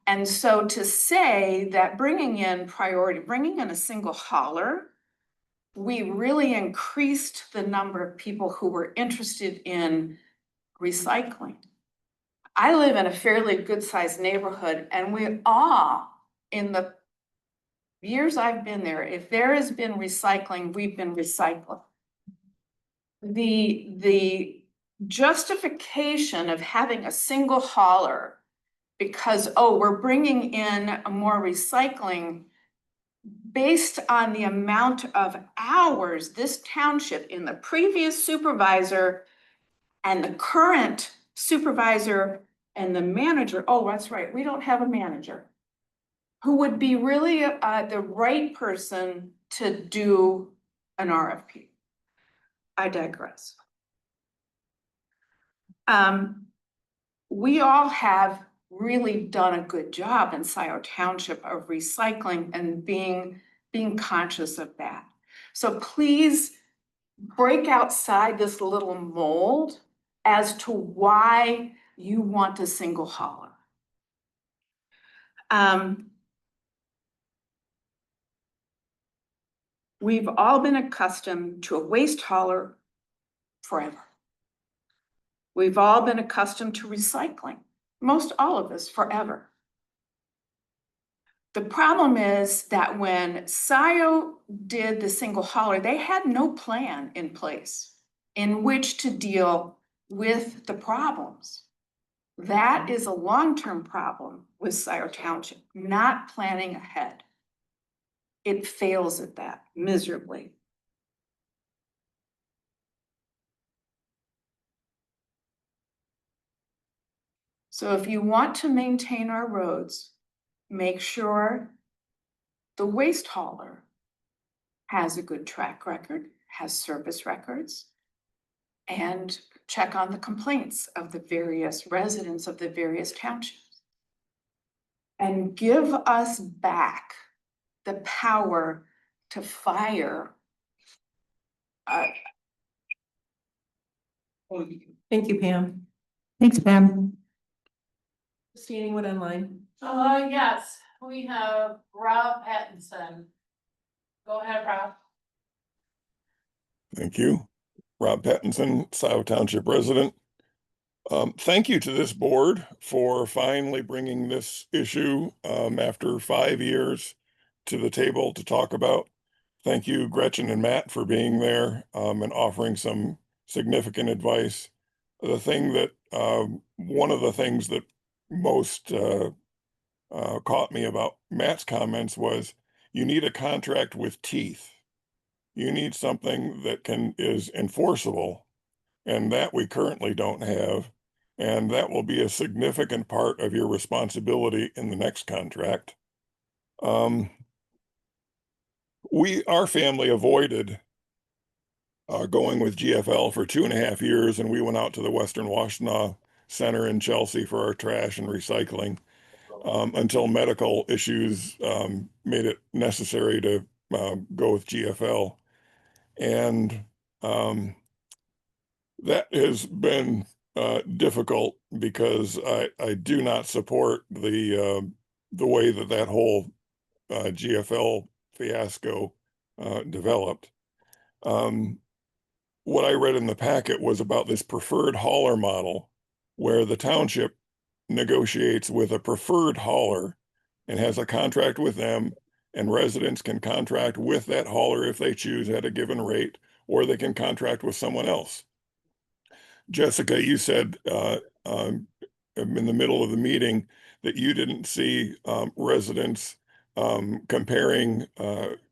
And so to say that bringing in a single hauler, we really increased the number of people who were interested in recycling. I live in a fairly good-sized neighborhood, and we all, in the years I've been there, if there has been recycling, we've been recycling. The justification of having a single hauler because, oh, we're bringing in more recycling based on the amount of hours this township in the previous supervisor and the current supervisor and the manager, oh, that's right, we don't have a manager, who would be really the right person to do an RFP. I digress. We all have really done a good job in Scio Township of recycling and being conscious of that. So please break outside this little mold as to why you want a single hauler. We've all been accustomed to a waste hauler forever. We've all been accustomed to recycling, most all of us forever. The problem is that when Scio did the single hauler, they had no plan in place in which to deal with the problems. That is a long-term problem with Scio Township, not planning ahead. It fails at that miserably. So if you want to maintain our roads, make sure the waste hauler has a good track record, has service records, and check on the complaints of the various residents of the various townships. And give us back the power to fire. Thank you, Pam. Thanks, Pam. See anyone online? Yes, we have Rob Pattinson. Go ahead, Rob. Thank you. Rob Pattinson, Scio Township resident. Thank you to this board for finally bringing this issue after 5 years to the table to talk about. Thank you, Gretchen and Matt, for being there and offering some significant advice. The thing that one of the things that most caught me about Matt's comments was you need a contract with teeth. You need something that is enforceable, and that we currently don't have. And that will be a significant part of your responsibility in the next contract. Our family avoided going with GFL for 2.5 years, and we went out to the Western Washtenaw Center in Chelsea for our trash and recycling until medical issues made it necessary to go with GFL. And that has been difficult because I do not support the way that whole GFL fiasco developed. What I read in the packet was about this preferred hauler model where the township negotiates with a preferred hauler and has a contract with them, and residents can contract with that hauler if they choose at a given rate, or they can contract with someone else. Jessica, you said in the middle of the meeting that you didn't see residents comparing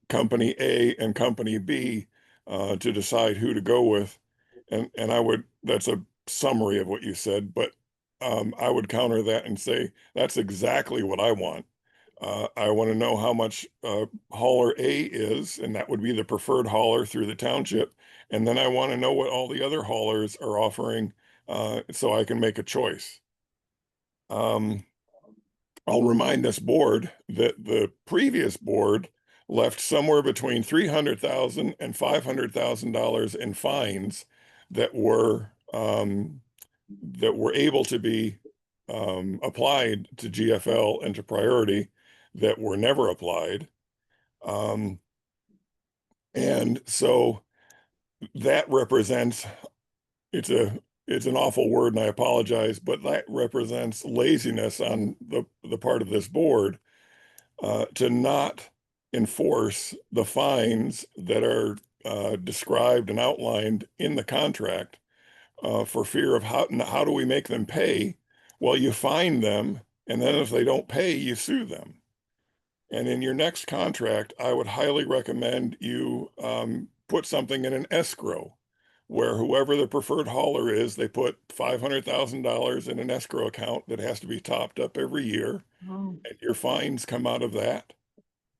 company A and company B to decide who to go with. And that's a summary of what you said, but I would counter that and say, that's exactly what I want. I want to know how much hauler A is, and that would be the preferred hauler through the township. And then I want to know what all the other haulers are offering so I can make a choice. I'll remind this board that the previous board left somewhere between $300,000 and $500,000 in fines that were able to be applied to GFL and to priority that were never applied. And so that represents, it's an awful word and I apologize, but that represents laziness on the part of this board to not enforce the fines that are described and outlined in the contract for fear of how do we make them pay? Well, you fine them, and then if they don't pay, you sue them. And in your next contract, I would highly recommend you put something in an escrow where whoever the preferred hauler is, they put $500,000 in an escrow account that has to be topped up every year, and your fines come out of that.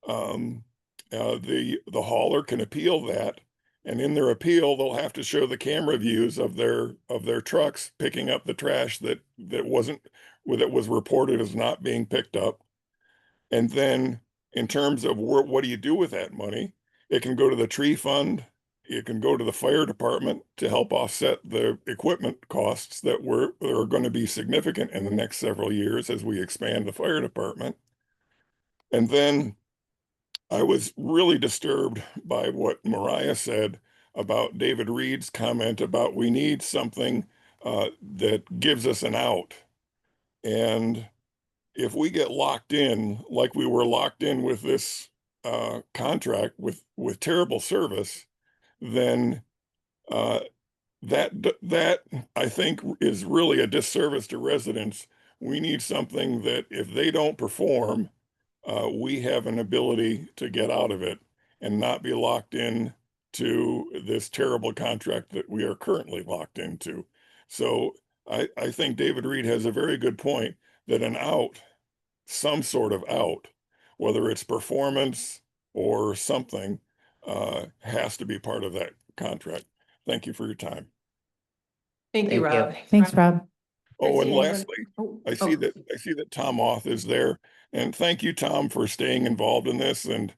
The hauler can appeal that, and in their appeal, they'll have to show the camera views of their trucks picking up the trash that was reported as not being picked up. And then in terms of what do you do with that money, it can go to the tree fund. It can go to the fire department to help offset the equipment costs that are going to be significant in the next several years as we expand the fire department. And then I was really disturbed by what Mariah said about David Reed's comment about we need something that gives us an out. And if we get locked in, like we were locked in with this contract with terrible service, then that I think is really a disservice to residents. We need something that if they don't perform, we have an ability to get out of it and not be locked in to this terrible contract that we are currently locked into. So I think David Reed has a very good point that an out, some sort of out, whether it's performance or something, has to be part of that contract. Thank you for your time. Thank you, Thank you. Rob. Thanks, Rob. Oh, and Christine, anyone- lastly, Oh, I see that Tom Oth is there, and thank you, Tom, for staying involved in this, and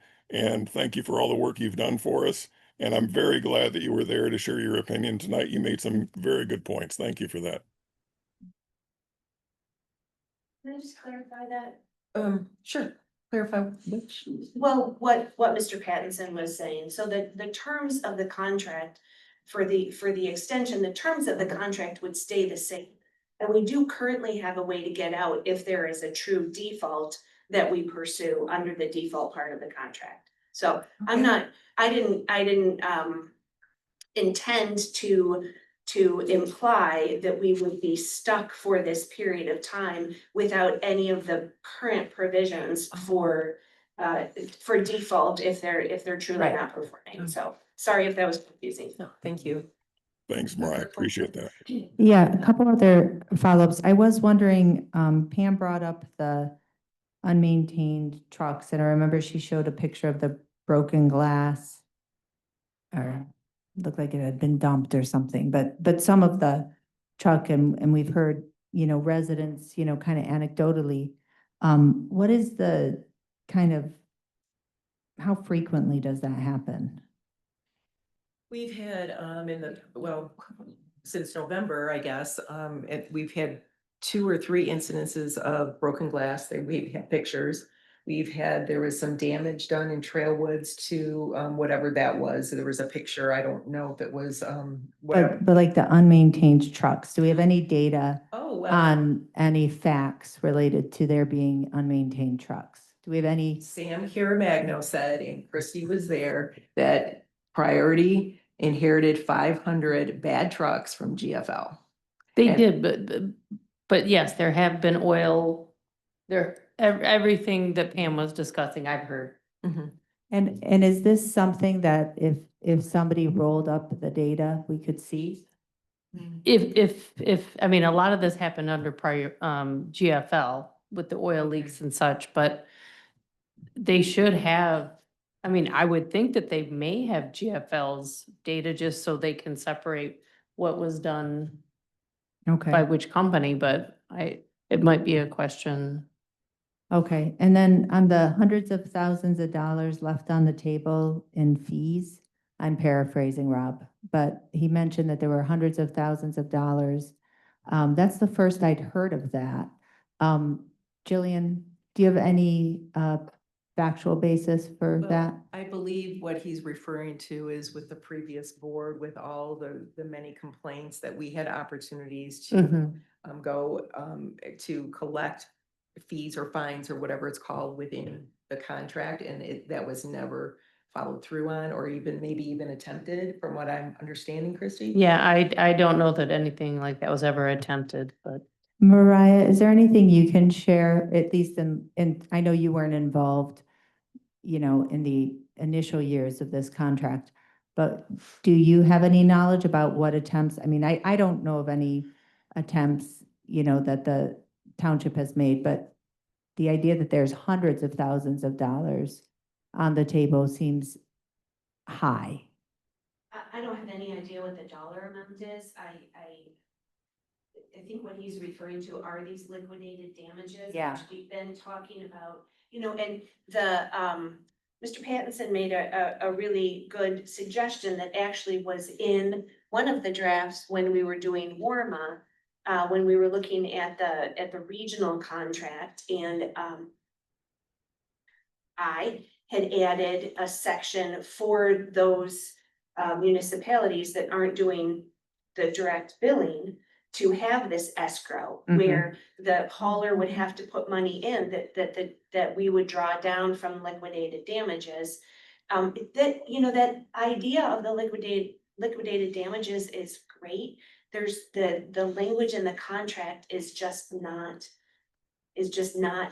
thank you for all the work you've done for us. And I'm very glad that you were there to share your opinion tonight. You made some very good points. Thank you for that. Can I just clarify that? Sure. Clarify which. Well, what Mr. Pattinson was saying, so the terms of the contract for the extension, the terms of the contract would stay the same. And we do currently have a way to get out if there is a true default that we pursue under the default part of the contract. So I'm not, I didn't intend to imply that we would be stuck for this period of time without any of the current provisions for default if they're truly Right. not performing. So sorry if that was confusing. No, thank you. Thanks, Mariah. Appreciate that. Yeah, a couple other follow-ups. I was wondering, Pam brought up the unmaintained trucks, and I remember she showed a picture of the broken glass. Or looked like it had been dumped or something, but some of the truck and we've heard, residents, kind of anecdotally. What is the kind of, how frequently does that happen? We've had, since November, I guess, we've had 2 or 3 incidences of broken glass that we've had pictures. There was some damage done in Trail Woods to, whatever that was. There was a picture. I don't know if it was, whatever. But like the unmaintained trucks, do we have any data Oh, well. on any facts related to there being unmaintained trucks? Do we have any? Sam Caramagno said, and Christy was there, that Priority inherited 500 bad trucks from GFL. They And- did, but yes, there have been everything that Pam was discussing, I've heard. Mhm. And is this something that if somebody rolled up the data, we could see? If, I mean, a lot of this happened under prior, GFL with the oil leaks and such, but they should have, I mean, I would think that they may have GFL's data just so they can separate what was done Okay. by which company, but it might be a question. Okay, and then on the hundreds of thousands of dollars left on the table in fees, I'm paraphrasing Rob, but he mentioned that there were hundreds of thousands of dollars. That's the first I'd heard of that. Jillian, do you have any factual basis for Well, that? I believe what he's referring to is with the previous board, with all the many complaints that we had opportunities to Mhm. go to collect fees or fines or whatever it's called within the contract, and that was never followed through on, or even maybe even attempted, from what I'm understanding, Christy. Yeah, I don't know that anything like that was ever attempted, but. Mariah, is there anything you can share, at least I know you weren't involved, in the initial years of this contract, but do you have any knowledge about what attempts, I mean, I don't know of any attempts, that the township has made, but the idea that there's hundreds of thousands of dollars on the table seems high. I don't have any idea what the dollar amount is. I think what he's referring to are these liquidated damages. Yeah. Which we've been talking about, and Mr. Pattinson made a really good suggestion that actually was in one of the drafts when we were doing Warma, when we were looking at the regional contract, and I had added a section for those municipalities that aren't doing the direct billing to have this escrow, where the hauler would have to put money in that we would draw down from liquidated damages. That idea of the liquidated damages is great. There's the language in the contract is just not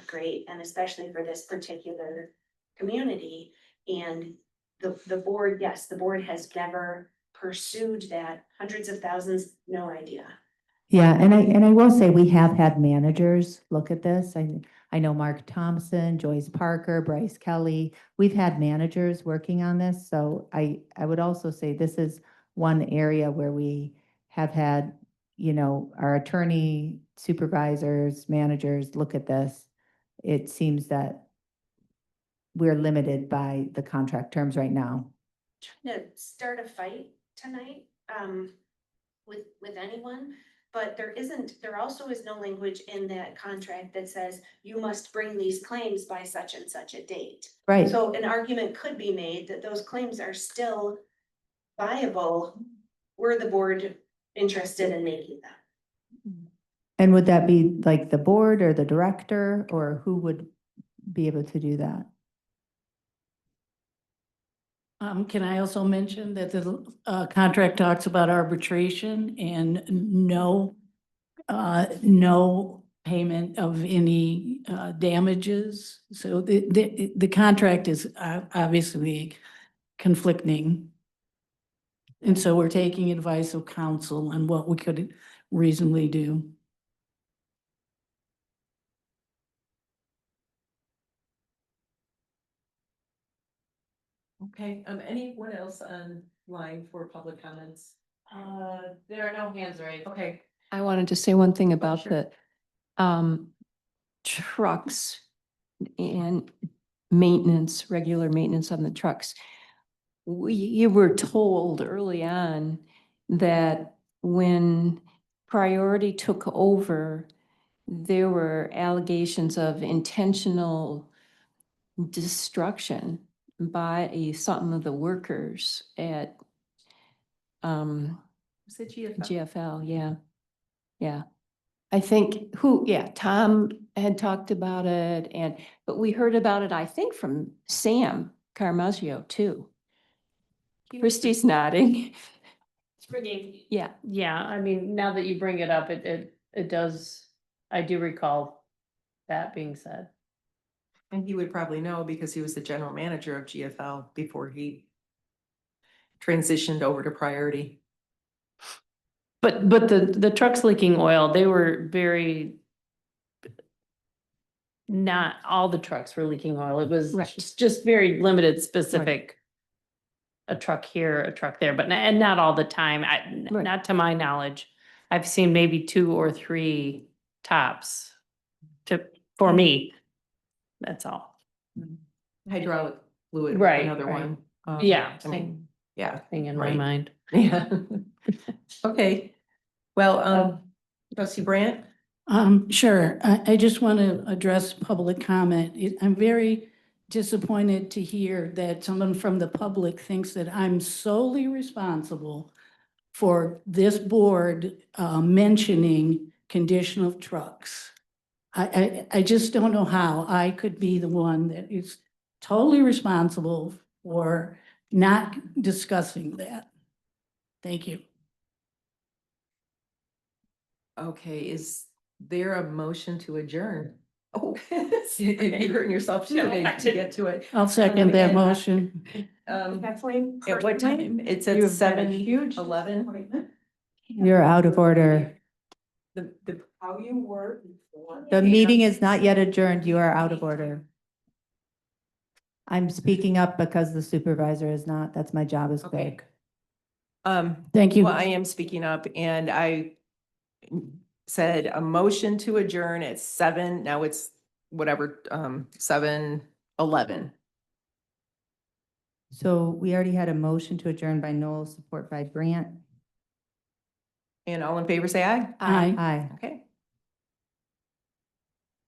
great, and especially for this particular community. And the board, yes, the board has never pursued that. Hundreds of thousands, no idea. Yeah, and I will say we have had managers look at this. I know Mark Thompson, Joyce Parker, Bryce Kelly. We've had managers working on this, so I would also say this is one area where we have had, our attorney, supervisors, managers look at this. It seems that we're limited by the contract terms right now. Trying to start a fight tonight, with anyone. But there also is no language in that contract that says you must bring these claims by such and such a date. Right. So an argument could be made that those claims are still viable. Were the board interested in making them? And would that be like the board or the director, or who would be able to do that? Can I also mention that the contract talks about arbitration and no payment of any damages. So the contract is obviously conflicting. And so we're taking advice of counsel on what we could reasonably do. Okay, anyone else online for public comments? There are no hands raised. Okay. I wanted to say one thing about sure. the trucks and maintenance, regular maintenance on the trucks. You were told early on that when Priority took over, there were allegations of intentional destruction by some of the workers at Was it GFL? GFL, yeah. Yeah. I think Tom had talked about it but we heard about it, I think, from Sam Carmazio too. Christie's nodding. Yeah. Yeah, I mean, now that you bring it up, it does, I do recall that being said. And he would probably know because he was the general manager of GFL before he transitioned over to Priority. But the trucks leaking oil, they were not all the trucks were leaking oil. It was Right. just very limited, specific. A truck here, a truck there, but and not all the time. Right. Not to my knowledge. I've seen maybe 2 or 3 tops for me. That's all. Hydraulic fluid, Right, another right. one. Yeah, I mean, yeah. thing in my right. mind. Yeah. Okay, well, trustee Brandt? Sure. I just want to address public comment. I'm very disappointed to hear that someone from the public thinks that I'm solely responsible for this board mentioning condition of trucks. I just don't know how I could be the one that is totally responsible for not discussing that. Thank you. Okay, is there a motion to adjourn? Oh, you're hurting yourself too, to get to it. I'll second that motion. Kathleen. At what time? It's at You've been a 7:11. You're out of order. The, How you were before. The meeting is not yet adjourned. You are out of order. I'm speaking up because the supervisor is not. That's my job as okay. clerk. Thank you. Well, I am speaking up and I said a motion to adjourn at 7, now it's whatever, 7:11. So we already had a motion to adjourn by Noel, support by Brandt. And all in favor, say aye. Aye. Aye. Okay.